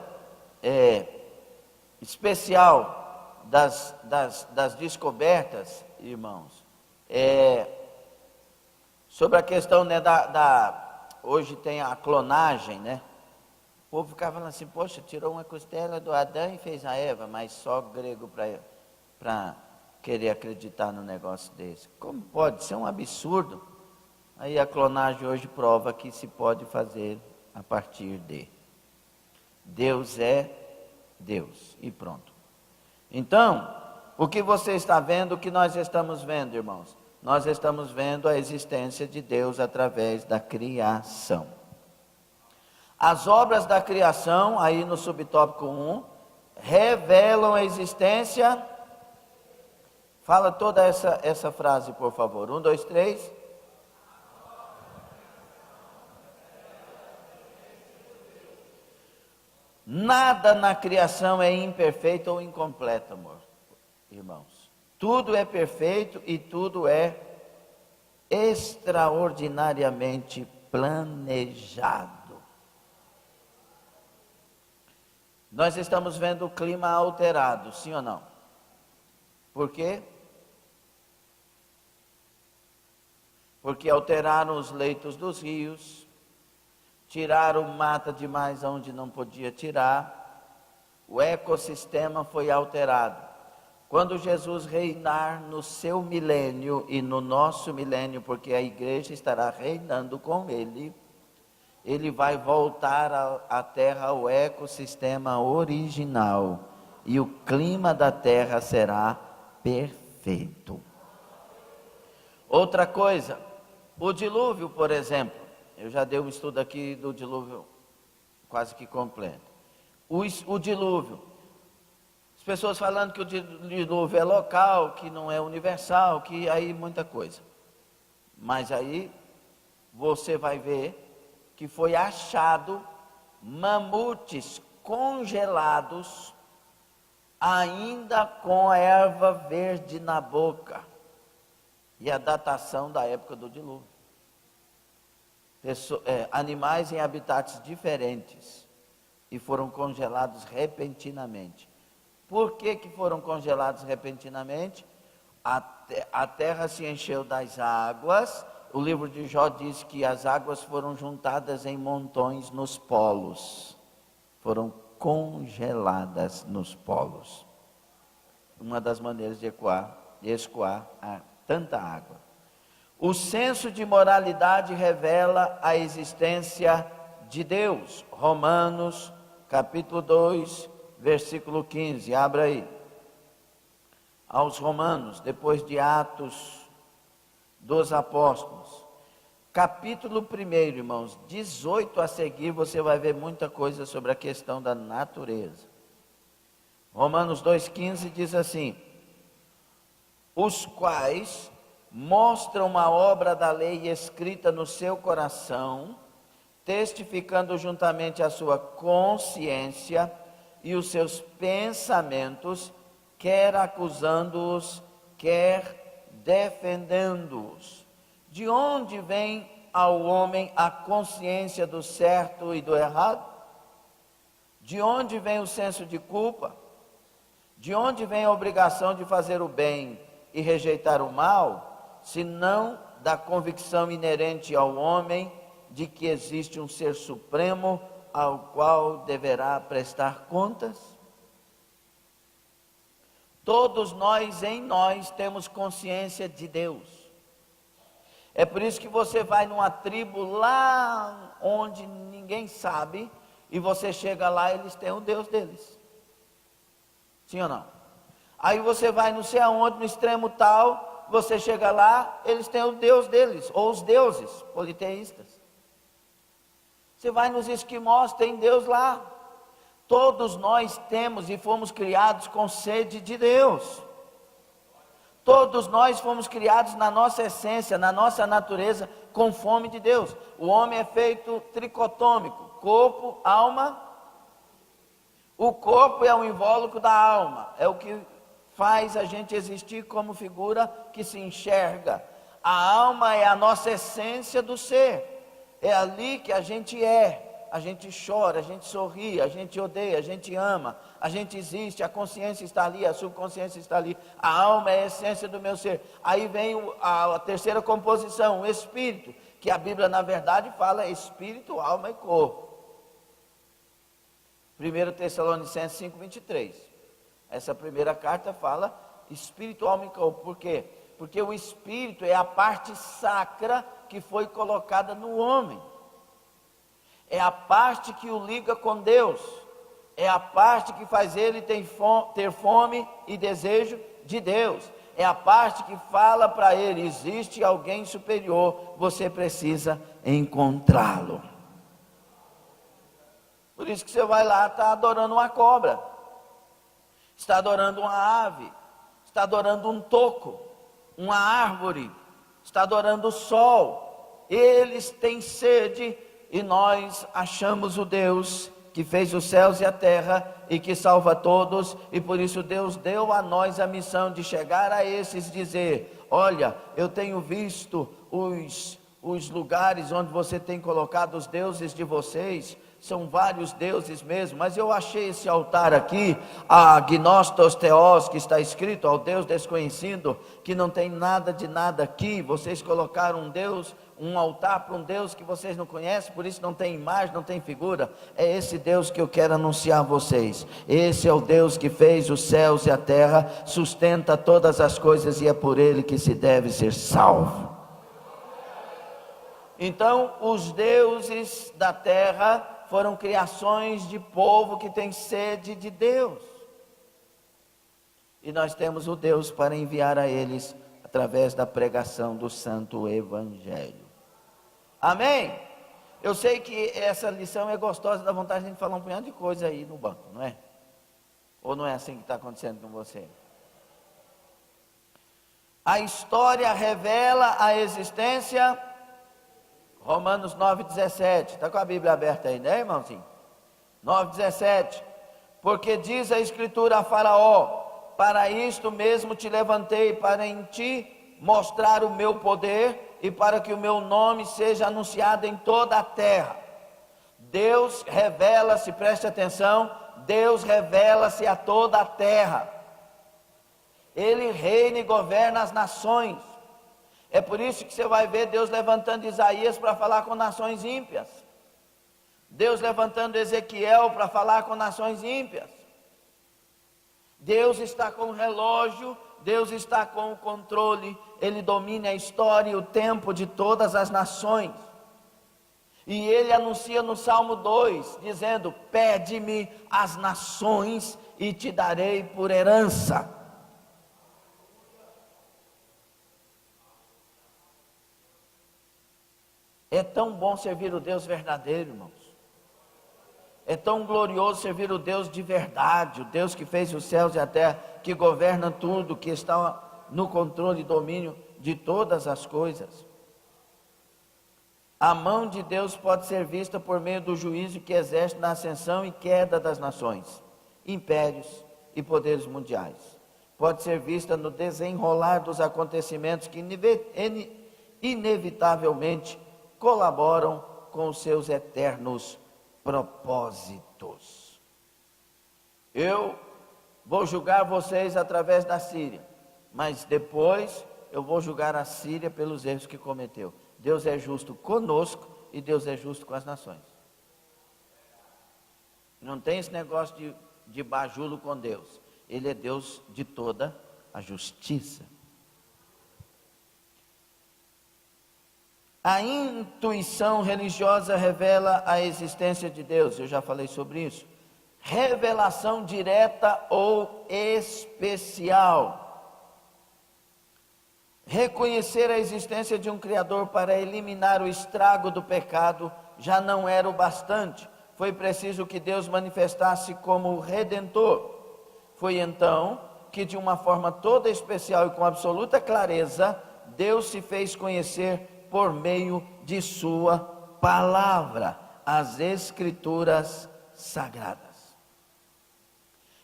S1: especial das descobertas, irmãos, sobre a questão, né, hoje tem a clonagem, né? O povo ficava falando assim, poxa, tirou uma costela do Adão e fez a Eva, mas só grego para querer acreditar no negócio desse. Como pode? Isso é um absurdo. Aí a clonagem hoje prova que se pode fazer a partir de. Deus é Deus, e pronto. Então, o que você está vendo, o que nós estamos vendo, irmãos? Nós estamos vendo a existência de Deus através da criação. As obras da criação, aí no subtópico 1, revelam a existência. Fala toda essa frase, por favor. 1, 2, 3. Nada na criação é imperfeito ou incompleto, amor, irmãos. Tudo é perfeito e tudo é extraordinariamente planejado. Nós estamos vendo o clima alterado, sim ou não? Por quê? Porque alteraram os leitos dos rios, tiraram mata demais onde não podia tirar, o ecossistema foi alterado. Quando Jesus reinar no seu milênio e no nosso milênio, porque a igreja estará reinando com ele, ele vai voltar à terra ao ecossistema original, e o clima da terra será perfeito. Outra coisa, o dilúvio, por exemplo, eu já dei um estudo aqui do dilúvio quase que completo. O dilúvio, as pessoas falando que o dilúvio é local, que não é universal, que aí muita coisa. Mas aí você vai ver que foi achado mamutes congelados, ainda com a erva verde na boca, e a datação da época do dilúvio. Animais em habitats diferentes, e foram congelados repentinamente. Por que foram congelados repentinamente? A terra se encheu das águas. O livro de Jó diz que as águas foram juntadas em montões nos polos, foram congeladas nos polos. uma das maneiras de escoar tanta água. O senso de moralidade revela a existência de Deus. Romanos, capítulo 2, versículo 15. Abra aí. Aos Romanos, depois de Atos dos Apóstolos. Capítulo 1, irmãos, 18 a seguir, você vai ver muita coisa sobre a questão da natureza. Romanos 2,15 diz assim: os quais mostram a obra da lei escrita no seu coração, testificando juntamente a sua consciência e os seus pensamentos, quer acusando-os, quer defendendo-os. De onde vem ao homem a consciência do certo e do errado? De onde vem o senso de culpa? De onde vem a obrigação de fazer o bem e rejeitar o mal? Se não da convicção inerente ao homem de que existe um ser supremo ao qual deverá prestar contas? Todos nós, em nós, temos consciência de Deus. É por isso que você vai numa tribo lá onde ninguém sabe, e você chega lá, eles têm o Deus deles. Sim ou não? Aí você vai não sei aonde, no extremo tal, você chega lá, eles têm o Deus deles, ou os deuses politeístas. Você vai nos esquimós, tem Deus lá. Todos nós temos e fomos criados com sede de Deus. Todos nós fomos criados na nossa essência, na nossa natureza, com fome de Deus. O homem é feito tricotômico, corpo, alma. O corpo é o invólucro da alma, é o que faz a gente existir como figura que se enxerga. A alma é a nossa essência do ser, é ali que a gente é. A gente chora, a gente sorri, a gente odeia, a gente ama, a gente existe, a consciência está ali, a subconsciência está ali, a alma é a essência do meu ser. Aí vem a terceira composição, o espírito, que a Bíblia na verdade fala espírito, alma e corpo. 1 Tessalonicenses 5:23. Essa primeira carta fala espírito, alma e corpo. Por quê? Porque o espírito é a parte sacra que foi colocada no homem. É a parte que o liga com Deus. É a parte que faz ele ter fome e desejo de Deus. É a parte que fala para ele: existe alguém superior, você precisa encontrá-lo. Por isso que você vai lá, está adorando uma cobra, está adorando uma ave, está adorando um toco, uma árvore, está adorando o sol. Eles têm sede e nós achamos o Deus que fez os céus e a terra e que salva todos, e por isso Deus deu a nós a missão de chegar a esses e dizer: olha, eu tenho visto os lugares onde você tem colocado os deuses de vocês, são vários deuses mesmo, mas eu achei esse altar aqui, a Gnostos Theos, que está escrito ao Deus desconhecido, que não tem nada de nada aqui. Vocês colocaram um Deus, um altar para um Deus que vocês não conhecem, por isso não tem imagem, não tem figura. É esse Deus que eu quero anunciar a vocês. Esse é o Deus que fez os céus e a terra, sustenta todas as coisas, e é por ele que se deve ser salvo. Então, os deuses da terra foram criações de povo que tem sede de Deus. E nós temos o Deus para enviar a eles através da pregação do Santo Evangelho. Amém? Eu sei que essa lição é gostosa, dá vontade de a gente falar um punhado de coisa aí no banco, não é? Ou não é assim que está acontecendo com você? A história revela a existência. Romanos 9,17, está com a Bíblia aberta aí, né, irmãozinho? 9,17, porque diz a Escritura a Faraó: para isto mesmo te levantei, para em ti mostrar o meu poder, e para que o meu nome seja anunciado em toda a terra. Deus revela-se, preste atenção, Deus revela-se a toda a terra. Ele reina e governa as nações. É por isso que você vai ver Deus levantando Isaías para falar com nações ímpias. Deus levantando Ezequiel para falar com nações ímpias. Deus está com o relógio, Deus está com o controle, Ele domina a história e o tempo de todas as nações. E Ele anuncia no Salmo 2, dizendo: pede-me as nações e te darei por herança. É tão bom servir o Deus verdadeiro, irmãos. É tão glorioso servir o Deus de verdade, o Deus que fez os céus e a terra, que governa tudo, que está no controle e domínio de todas as coisas. A mão de Deus pode ser vista por meio do juízo que exerce na ascensão e queda das nações, impérios e poderes mundiais. Pode ser vista no desenrolar dos acontecimentos que inevitavelmente colaboram com os seus eternos propósitos. Eu vou julgar vocês através da Síria, mas depois eu vou julgar a Síria pelos erros que cometeu. Deus é justo conosco e Deus é justo com as nações. Não tem esse negócio de bajulo com Deus. Ele é Deus de toda a justiça. A intuição religiosa revela a existência de Deus. Eu já falei sobre isso. Revelação direta ou especial. Reconhecer a existência de um Criador para eliminar o estrago do pecado já não era o bastante. Foi preciso que Deus manifestasse como Redentor. Foi então que, de uma forma toda especial e com absoluta clareza, Deus se fez conhecer por meio de sua palavra, as Escrituras Sagradas.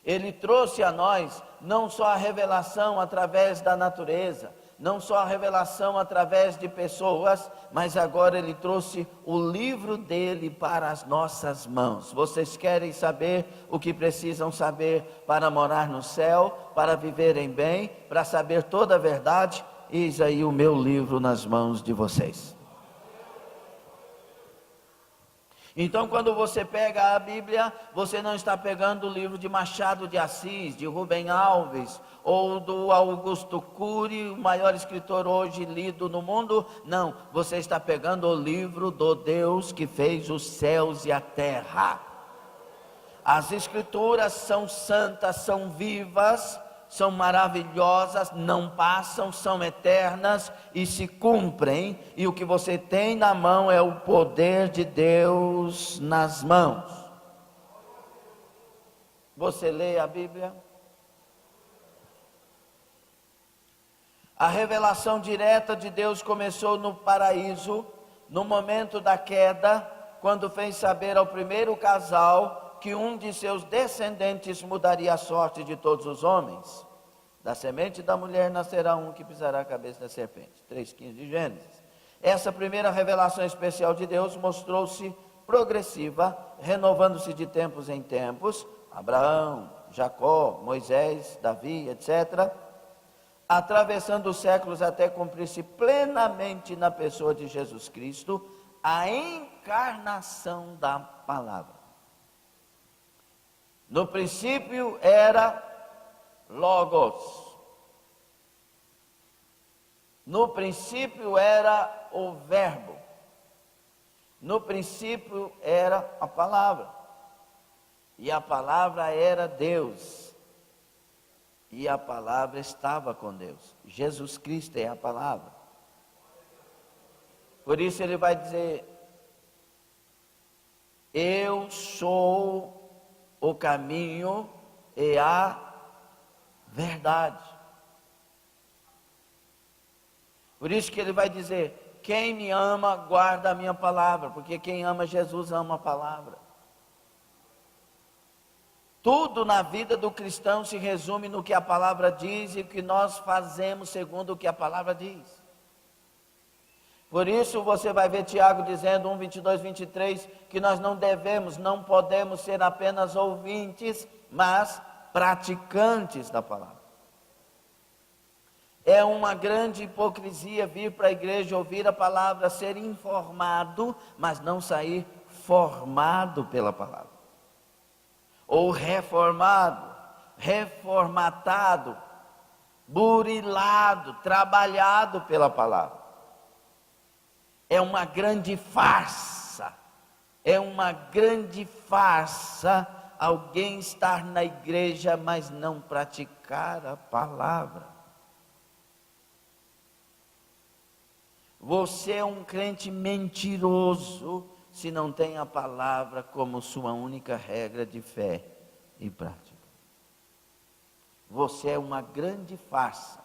S1: Ele trouxe a nós não só a revelação através da natureza, não só a revelação através de pessoas, mas agora Ele trouxe o livro dele para as nossas mãos. Vocês querem saber o que precisam saber para morar no céu, para viverem bem, para saber toda a verdade? Eis aí o meu livro nas mãos de vocês. Então, quando você pega a Bíblia, você não está pegando o livro de Machado de Assis, de Rubem Alves, ou do Augusto Cury, o maior escritor hoje lido no mundo. Não, você está pegando o livro do Deus que fez os céus e a terra. As Escrituras são santas, são vivas, são maravilhosas, não passam, são eternas e se cumprem. E o que você tem na mão é o poder de Deus nas mãos. Você lê a Bíblia? A revelação direta de Deus começou no paraíso, no momento da queda, quando fez saber ao primeiro casal que um de seus descendentes mudaria a sorte de todos os homens. Da semente da mulher nascerá um que pisará a cabeça da serpente. 3,15 de Gênesis. Essa primeira revelação especial de Deus mostrou-se progressiva, renovando-se de tempos em tempos. Abraão, Jacó, Moisés, Davi, etc., atravessando os séculos até cumprir-se plenamente na pessoa de Jesus Cristo, a encarnação da palavra. No princípio era Logos. No princípio era o Verbo. No princípio era a palavra. E a palavra era Deus. E a palavra estava com Deus. Jesus Cristo é a palavra. Por isso ele vai dizer: eu sou o caminho e a verdade. Por isso que ele vai dizer: quem me ama guarda a minha palavra, porque quem ama Jesus ama a palavra. Tudo na vida do cristão se resume no que a palavra diz e o que nós fazemos segundo o que a palavra diz. Por isso você vai ver Tiago dizendo, 1, 22, 23, que nós não devemos, não podemos ser apenas ouvintes, mas praticantes da palavra. É uma grande hipocrisia vir para a igreja, ouvir a palavra, ser informado, mas não sair formado pela palavra. Ou reformado. reformatado, burilado, trabalhado pela palavra. É uma grande farsa, é uma grande farsa alguém estar na igreja, mas não praticar a palavra. Você é um crente mentiroso se não tem a palavra como sua única regra de fé e prática. Você é uma grande farsa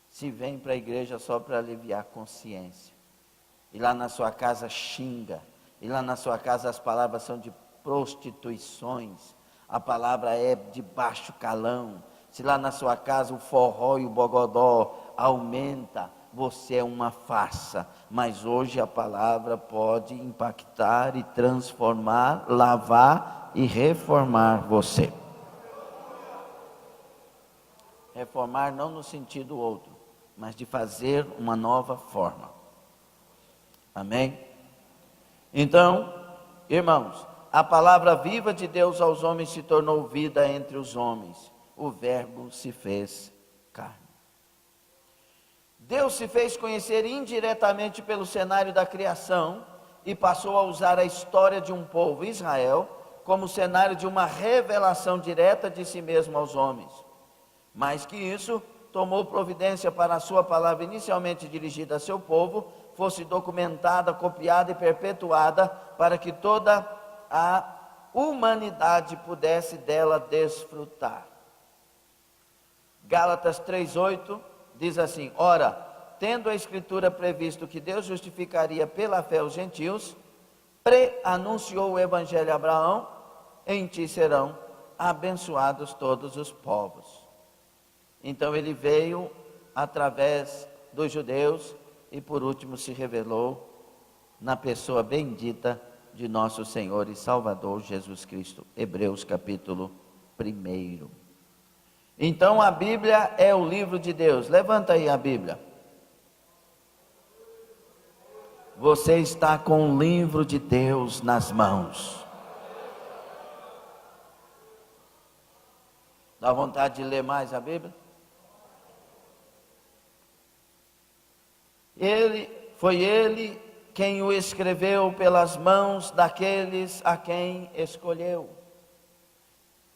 S1: se vem para a igreja só para aliviar a consciência. E lá na sua casa xinga, e lá na sua casa as palavras são de prostituições, a palavra é de baixo calão. Se lá na sua casa o forró e o bogodó aumenta, você é uma farsa. Mas hoje a palavra pode impactar e transformar, lavar e reformar você. Reformar não no sentido outro, mas de fazer uma nova forma. Amém? Então, irmãos, a palavra viva de Deus aos homens se tornou vida entre os homens. O verbo se fez carne. Deus se fez conhecer indiretamente pelo cenário da criação e passou a usar a história de um povo, Israel, como cenário de uma revelação direta de si mesmo aos homens. Mais que isso, tomou providência para a sua palavra inicialmente dirigida a seu povo, fosse documentada, copiada e perpetuada, para que toda a humanidade pudesse dela desfrutar. Gálatas 3:8 diz assim: ora, tendo a Escritura previsto que Deus justificaria pela fé os gentios, pré-anunciou o Evangelho a Abraão: em ti serão abençoados todos os povos. Então ele veio através dos judeus e por último se revelou na pessoa bendita de nosso Senhor e Salvador Jesus Cristo. Hebreus capítulo 1. Então a Bíblia é o livro de Deus. Levanta aí a Bíblia. Você está com o livro de Deus nas mãos. Dá vontade de ler mais a Bíblia? Foi ele quem o escreveu pelas mãos daqueles a quem escolheu.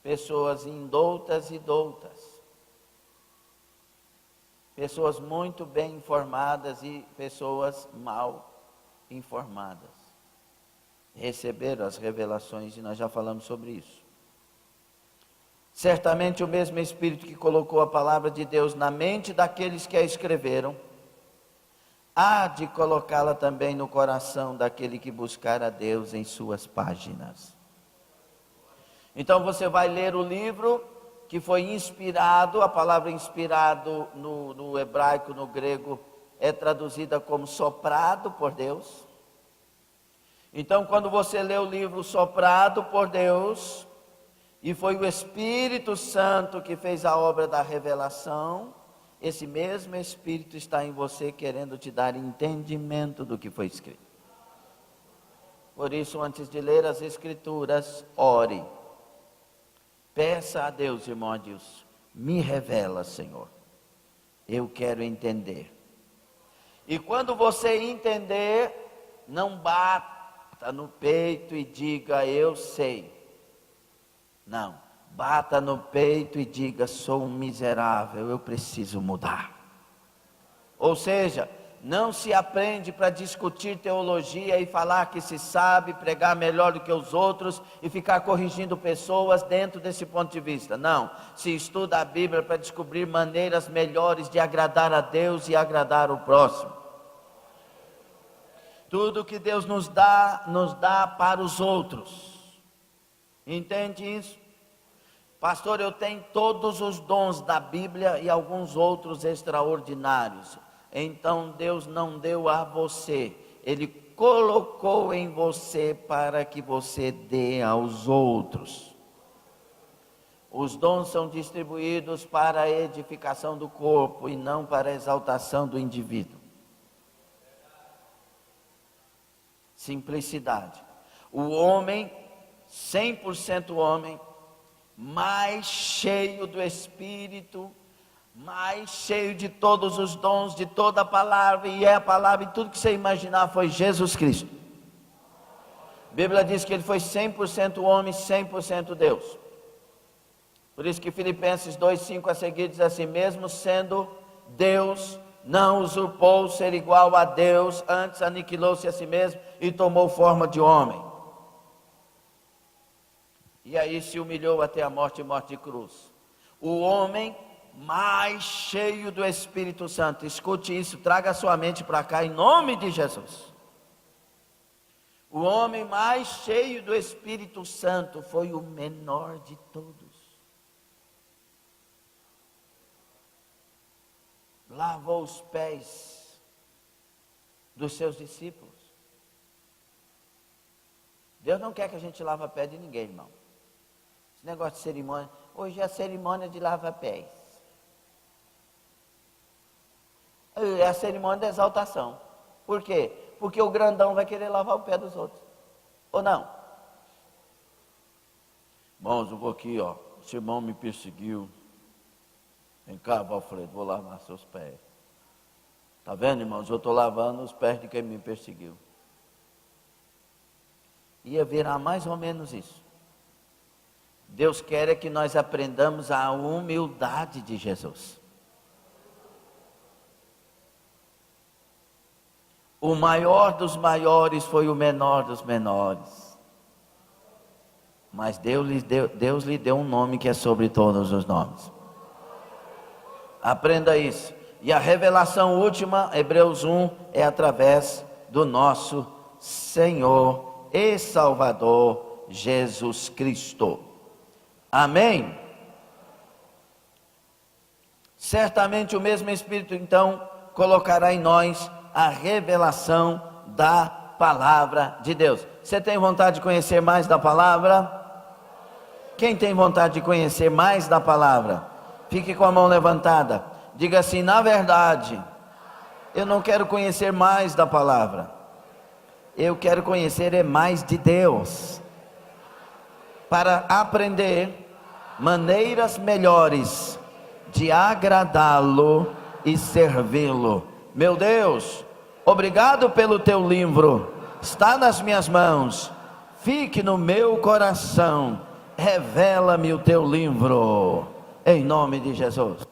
S1: Pessoas indoutas e doutas. Pessoas muito bem informadas e pessoas mal informadas. Receberam as revelações e nós já falamos sobre isso. Certamente o mesmo Espírito que colocou a palavra de Deus na mente daqueles que a escreveram, há de colocá-la também no coração daquele que buscar a Deus em suas páginas. Então você vai ler o livro que foi inspirado, a palavra inspirado no hebraico, no grego, é traduzida como soprado por Deus. Então quando você lê o livro soprado por Deus, e foi o Espírito Santo que fez a obra da revelação, esse mesmo Espírito está em você querendo te dar entendimento do que foi escrito. Por isso, antes de ler as Escrituras, ore. Peça a Deus, irmão Adilson, me revela, Senhor. Eu quero entender. E quando você entender, não bata no peito e diga, eu sei. Não. Bata no peito e diga, sou um miserável, eu preciso mudar. Ou seja, não se aprende para discutir teologia e falar que se sabe, pregar melhor do que os outros e ficar corrigindo pessoas dentro desse ponto de vista. Não, se estuda a Bíblia para descobrir maneiras melhores de agradar a Deus e agradar o próximo. Tudo que Deus nos dá para os outros. Entende isso? Pastor, eu tenho todos os dons da Bíblia e alguns outros extraordinários. Então Deus não deu a você, Ele colocou em você para que você dê aos outros. Os dons são distribuídos para a edificação do corpo e não para a exaltação do indivíduo. Simplicidade. O homem, 100% homem, mais cheio do Espírito, mais cheio de todos os dons, de toda a palavra, e é a palavra, e tudo que você imaginar foi Jesus Cristo. A Bíblia diz que ele foi 100% homem, 100% Deus. Por isso que Filipenses 2:5 a seguir diz assim: mesmo sendo Deus, não usurpou ser igual a Deus, antes aniquilou-se a si mesmo e tomou forma de homem. E aí se humilhou até a morte e morte de cruz. O homem mais cheio do Espírito Santo, escute isso, traga a sua mente para cá em nome de Jesus. O homem mais cheio do Espírito Santo foi o menor de todos. Lavou os pés dos seus discípulos. Deus não quer que a gente lave pé de ninguém, irmão. Esse negócio de cerimônia, hoje é a cerimônia de lava-pés. É a cerimônia da exaltação. Por quê? Porque o grandão vai querer lavar o pé dos outros. Ou não? Irmãos, eu vou aqui, ó. Esse irmão me perseguiu. Vem cá, Valfredo, vou lavar seus pés. Está vendo, irmãos? Eu estou lavando os pés de quem me perseguiu. Ia virar mais ou menos isso. Deus quer é que nós aprendamos a humildade de Jesus. O maior dos maiores foi o menor dos menores. Mas Deus lhe deu um nome que é sobre todos os nomes. Aprenda isso. E a revelação última, Hebreus 1, é através do nosso Senhor e Salvador Jesus Cristo. Amém? Certamente o mesmo Espírito então colocará em nós a revelação da palavra de Deus. Você tem vontade de conhecer mais da palavra? Quem tem vontade de conhecer mais da palavra? Fique com a mão levantada. Diga assim: na verdade, eu não quero conhecer mais da palavra. Eu quero conhecer mais de Deus. Para aprender maneiras melhores de agradá-lo e servi-lo. Meu Deus, obrigado pelo teu livro. Está nas minhas mãos. Fique no meu coração. Revela-me o teu livro. Em nome de Jesus.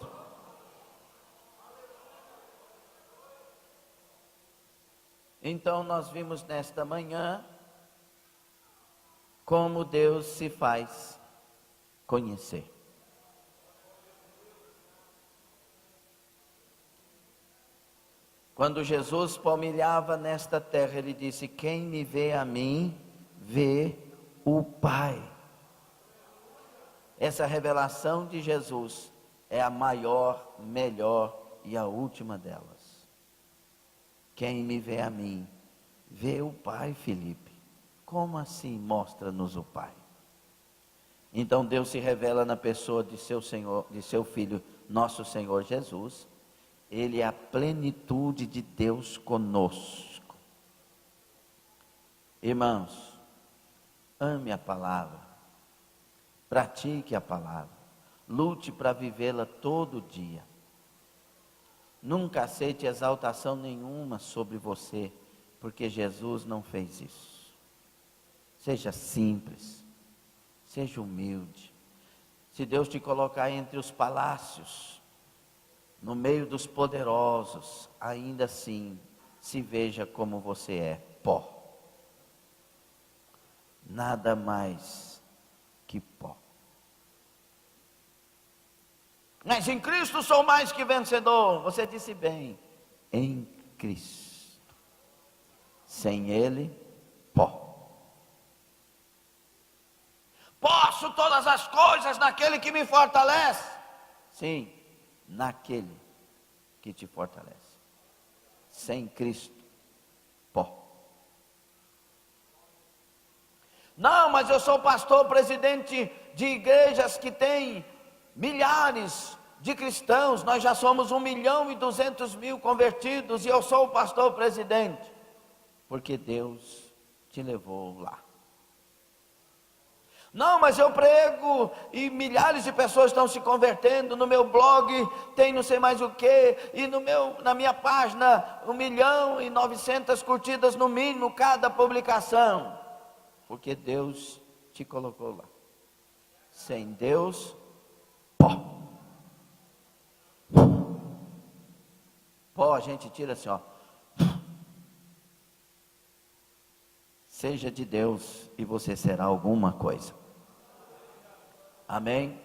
S1: Então nós vimos nesta manhã como Deus se faz conhecer. Quando Jesus palmilhava nesta terra, ele disse: quem me vê a mim, vê o Pai. Essa revelação de Jesus é a maior, melhor e a última delas. Quem me vê a mim, vê o Pai, Felipe. Como assim mostra-nos o Pai? Então Deus se revela na pessoa de seu Senhor, de seu Filho, nosso Senhor Jesus. Ele é a plenitude de Deus conosco. Irmãos, ame a palavra, pratique a palavra, lute para vivê-la todo dia. Nunca aceite exaltação nenhuma sobre você, porque Jesus não fez isso. Seja simples, seja humilde. Se Deus te colocar entre os palácios, no meio dos poderosos, ainda assim, se veja como você é, pó. Nada mais que pó. Mas em Cristo sou mais que vencedor. Você disse bem, em Cristo. Sem Ele, pó. Posso todas as coisas naquele que me fortalece. Sim, naquele que te fortalece. Sem Cristo, pó. Não, mas eu sou pastor, presidente de igrejas que tem milhares de cristãos. Nós já somos 1.200.000 convertidos e eu sou o pastor presidente. Porque Deus te levou lá. Não, mas eu prego e milhares de pessoas estão se convertendo. No meu blog tem não sei mais o que, e na minha página 1.900.000 curtidas no mínimo cada publicação. Porque Deus te colocou lá. Sem Deus, pó. Pó a gente tira assim, ó. Seja de Deus e você será alguma coisa. Amém?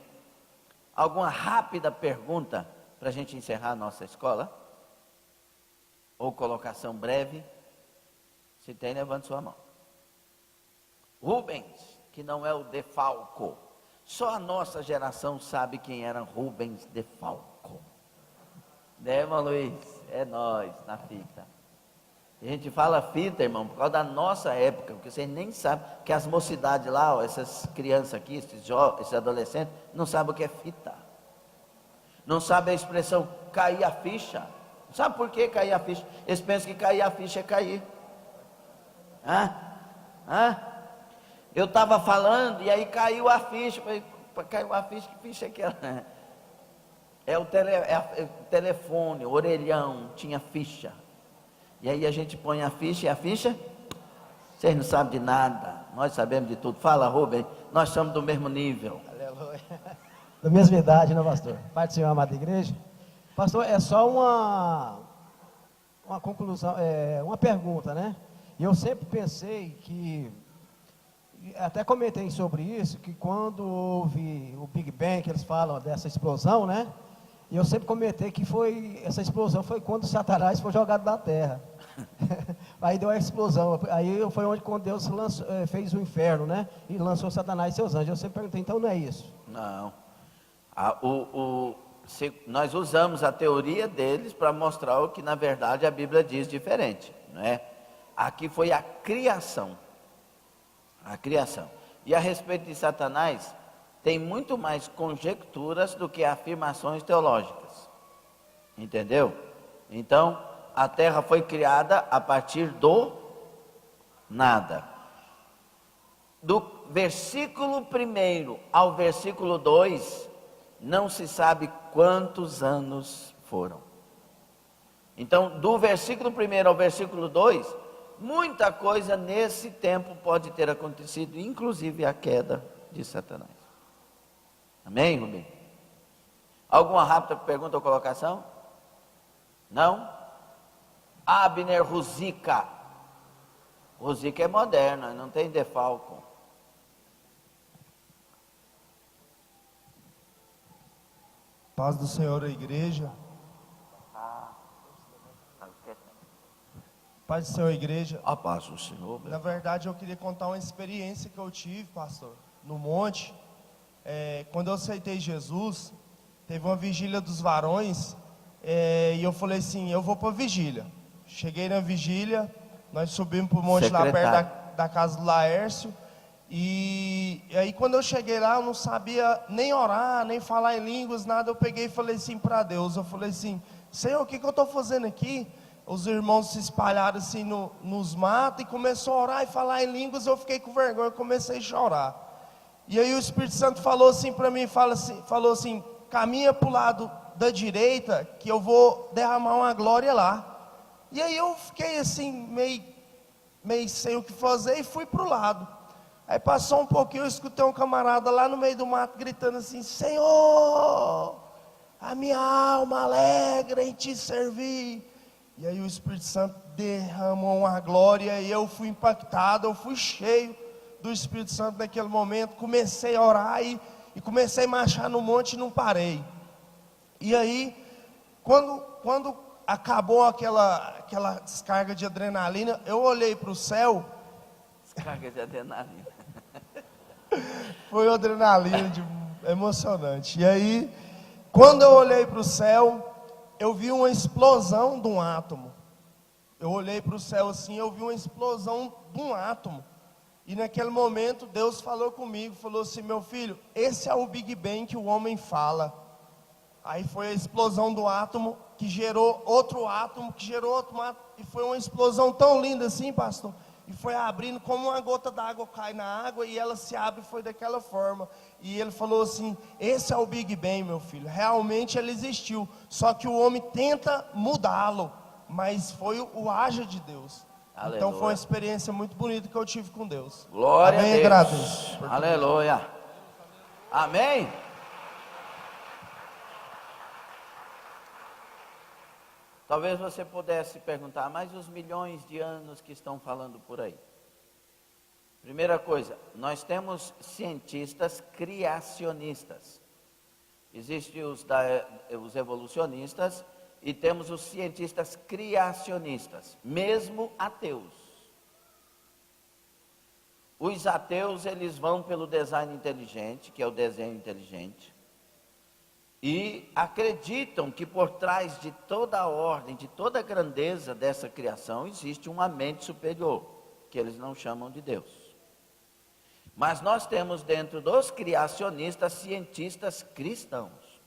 S1: Alguma rápida pergunta para a gente encerrar a nossa escola? Ou colocação breve? Se tem, levante sua mão. Rubens, que não é o Defalco. Só a nossa geração sabe quem era Rubens Defalco. Né, irmão Luiz? É nós, na fita. A gente fala fita, irmão, por causa da nossa época, porque vocês nem sabem, que as mocidades lá, ó, essas crianças aqui, esses adolescentes, não sabem o que é fita. Não sabem a expressão cair a ficha. Não sabe por que cair a ficha? Eles pensam que cair a ficha é cair. Eu estava falando e aí caiu a ficha. Caiu a ficha, que ficha é aquela? É o telefone, o orelhão, tinha ficha. E aí a gente põe a ficha, e a ficha, vocês não sabem de nada, nós sabemos de tudo. Fala, Rubem, nós somos do mesmo nível.
S3: Aleluia. Da mesma idade, né, pastor? Pai do Senhor, amada igreja. Pastor, é só uma conclusão, uma pergunta, né? E eu sempre pensei que, até comentei sobre isso, que quando houve o Big Bang, que eles falam dessa explosão, né? E eu sempre comentei que essa explosão foi quando Satanás foi jogado da terra. Aí deu a explosão. Aí foi onde quando Deus fez o inferno, né? E lançou Satanás e seus anjos. Eu sempre perguntei, então não é isso?
S1: Não. Nós usamos a teoria deles para mostrar o que na verdade a Bíblia diz diferente, não é? Aqui foi a criação. A criação. E a respeito de Satanás, tem muito mais conjecturas do que afirmações teológicas. Entendeu? Então, a terra foi criada a partir do nada. Do versículo 1 ao versículo 2, não se sabe quantos anos foram. Então, do versículo 1 ao versículo 2, muita coisa nesse tempo pode ter acontecido, inclusive a queda de Satanás. Amém, Rubem? Alguma rápida pergunta ou colocação? Não? Abner Ruzica. Ruzica é moderna, não tem Defalco.
S4: Paz do Senhor à igreja. Paz do Senhor à igreja.
S1: A paz do Senhor.
S4: Na verdade, eu queria contar uma experiência que eu tive, pastor, no monte. Quando eu aceitei Jesus, teve uma vigília dos varões, e eu falei assim, eu vou para a vigília. Cheguei na vigília, nós subimos para o monte lá perto da casa do Laércio, e aí quando eu cheguei lá, eu não sabia nem orar, nem falar em línguas, nada. Eu peguei e falei assim para Deus, eu falei assim, Senhor, o que eu estou fazendo aqui? Os irmãos se espalharam assim nos matos, e começou a orar e falar em línguas. Eu fiquei com vergonha, comecei a chorar. E aí o Espírito Santo falou assim para mim, falou assim, caminha para o lado da direita, que eu vou derramar uma glória lá. E aí eu fiquei assim, meio sem o que fazer, e fui para o lado. Aí passou um pouquinho, eu escutei um camarada lá no meio do mato, gritando assim, Senhor, a minha alma alegra em te servir. E aí o Espírito Santo derramou uma glória, e eu fui impactado, eu fui cheio do Espírito Santo naquele momento. Comecei a orar e comecei a marchar no monte e não parei. E aí, quando acabou aquela descarga de adrenalina, eu olhei para o céu.
S1: Descarga de adrenalina.
S4: Foi uma adrenalina emocionante. E aí, quando eu olhei para o céu, eu vi uma explosão de um átomo. Eu olhei para o céu assim, eu vi uma explosão de um átomo. E naquele momento Deus falou comigo, falou assim, meu filho, esse é o Big Bang que o homem fala. Aí foi a explosão do átomo, que gerou outro átomo, que gerou outro átomo, e foi uma explosão tão linda assim, pastor, e foi abrindo como uma gota d'água cai na água e ela se abre, foi daquela forma. E ele falou assim: esse é o Big Bang, meu filho, realmente ele existiu, só que o homem tenta mudá-lo, mas foi o haja de Deus.
S1: Aleluia.
S4: Então foi uma experiência muito bonita que eu tive com Deus.
S1: Glória
S4: Amém,
S1: a Deus.
S4: agradeço.
S1: Aleluia. Amém. Talvez você pudesse perguntar, mas os milhões de anos que estão falando por aí? Primeira coisa, nós temos cientistas criacionistas. Existem os evolucionistas e temos os cientistas criacionistas, mesmo ateus. Os ateus, eles vão pelo design inteligente, que é o desenho inteligente, e acreditam que por trás de toda a ordem, de toda a grandeza dessa criação, existe uma mente superior, que eles não chamam de Deus. Mas nós temos dentro dos criacionistas, cientistas cristãos.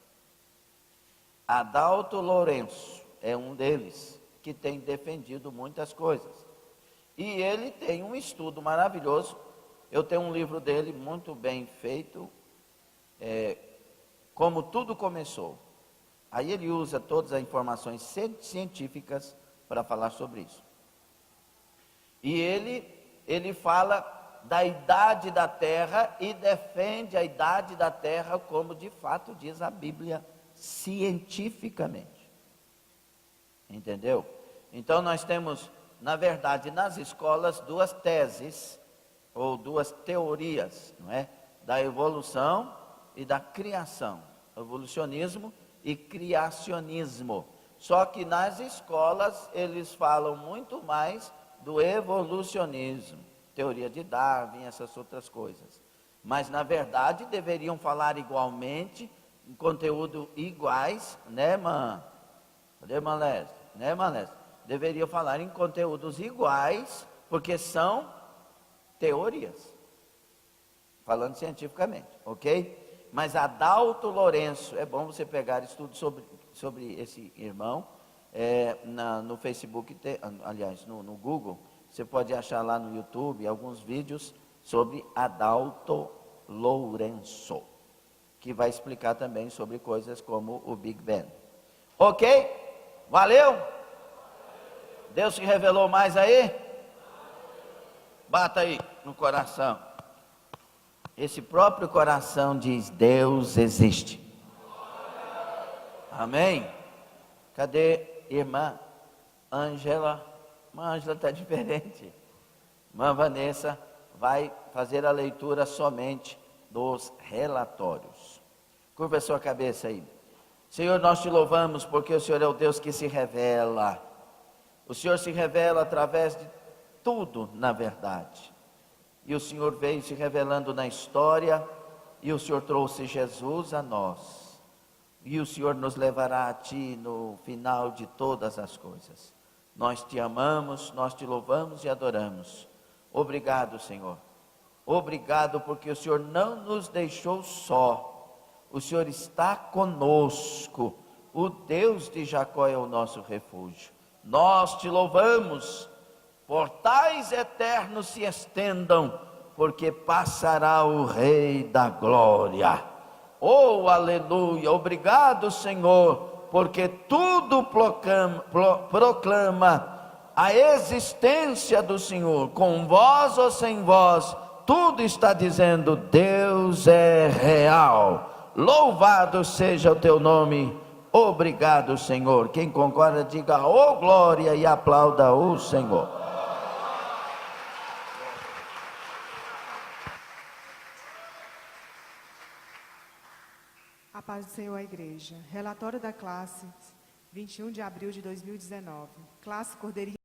S1: Adalto Lourenço é um deles, que tem defendido muitas coisas. E ele tem um estudo maravilhoso. Eu tenho um livro dele muito bem feito, como tudo começou. Aí ele usa todas as informações científicas para falar sobre isso. E ele fala da idade da Terra e defende a idade da Terra como de fato diz a Bíblia, cientificamente. Entendeu? Então nós temos, na verdade, nas escolas, duas teses, ou duas teorias, não é? Da evolução e da criação. Evolucionismo e criacionismo. Só que nas escolas eles falam muito mais do evolucionismo, teoria de Darwin, essas outras coisas. Mas na verdade deveriam falar igualmente, em conteúdo iguais, né, Cadê Malésio? Né, Malésio? Deveriam falar em conteúdos iguais, porque são teorias, falando cientificamente, ok? Mas Adalto Lourenço, é bom você pegar estudo sobre esse irmão, no Facebook, aliás, no Google, você pode achar lá no YouTube alguns vídeos sobre Adalto Lourenço, que vai explicar também sobre coisas como o Big Bang. Ok? Valeu? Deus se revelou mais aí? Bata aí no coração. Esse próprio coração diz: Deus existe. Amém? Cadê irmã Ângela? Irmã Ângela está diferente. Irmã Vanessa vai fazer a leitura somente dos relatórios. Curva a sua cabeça aí. Senhor, nós te louvamos porque o Senhor é o Deus que se revela. O Senhor se revela através de tudo, na verdade. E o Senhor veio se revelando na história, e o Senhor trouxe Jesus a nós. E o Senhor nos levará a Ti no final de todas as coisas. Nós te amamos, nós te louvamos e adoramos. Obrigado, Senhor. Obrigado porque o Senhor não nos deixou só. O Senhor está conosco. O Deus de Jacó é o nosso refúgio. Nós te louvamos. Portais eternos se estendam, porque passará o Rei da Glória. Oh, aleluia! Obrigado, Senhor, porque tudo proclama a existência do Senhor, com voz ou sem voz, tudo está dizendo: Deus é real. Louvado seja o teu nome. Obrigado, Senhor. Quem concorda, diga: oh, glória, e aplauda o Senhor.
S5: A paz do Senhor à igreja. Relatório da classe, 21 de abril de 2019. Classe Cordeirinho.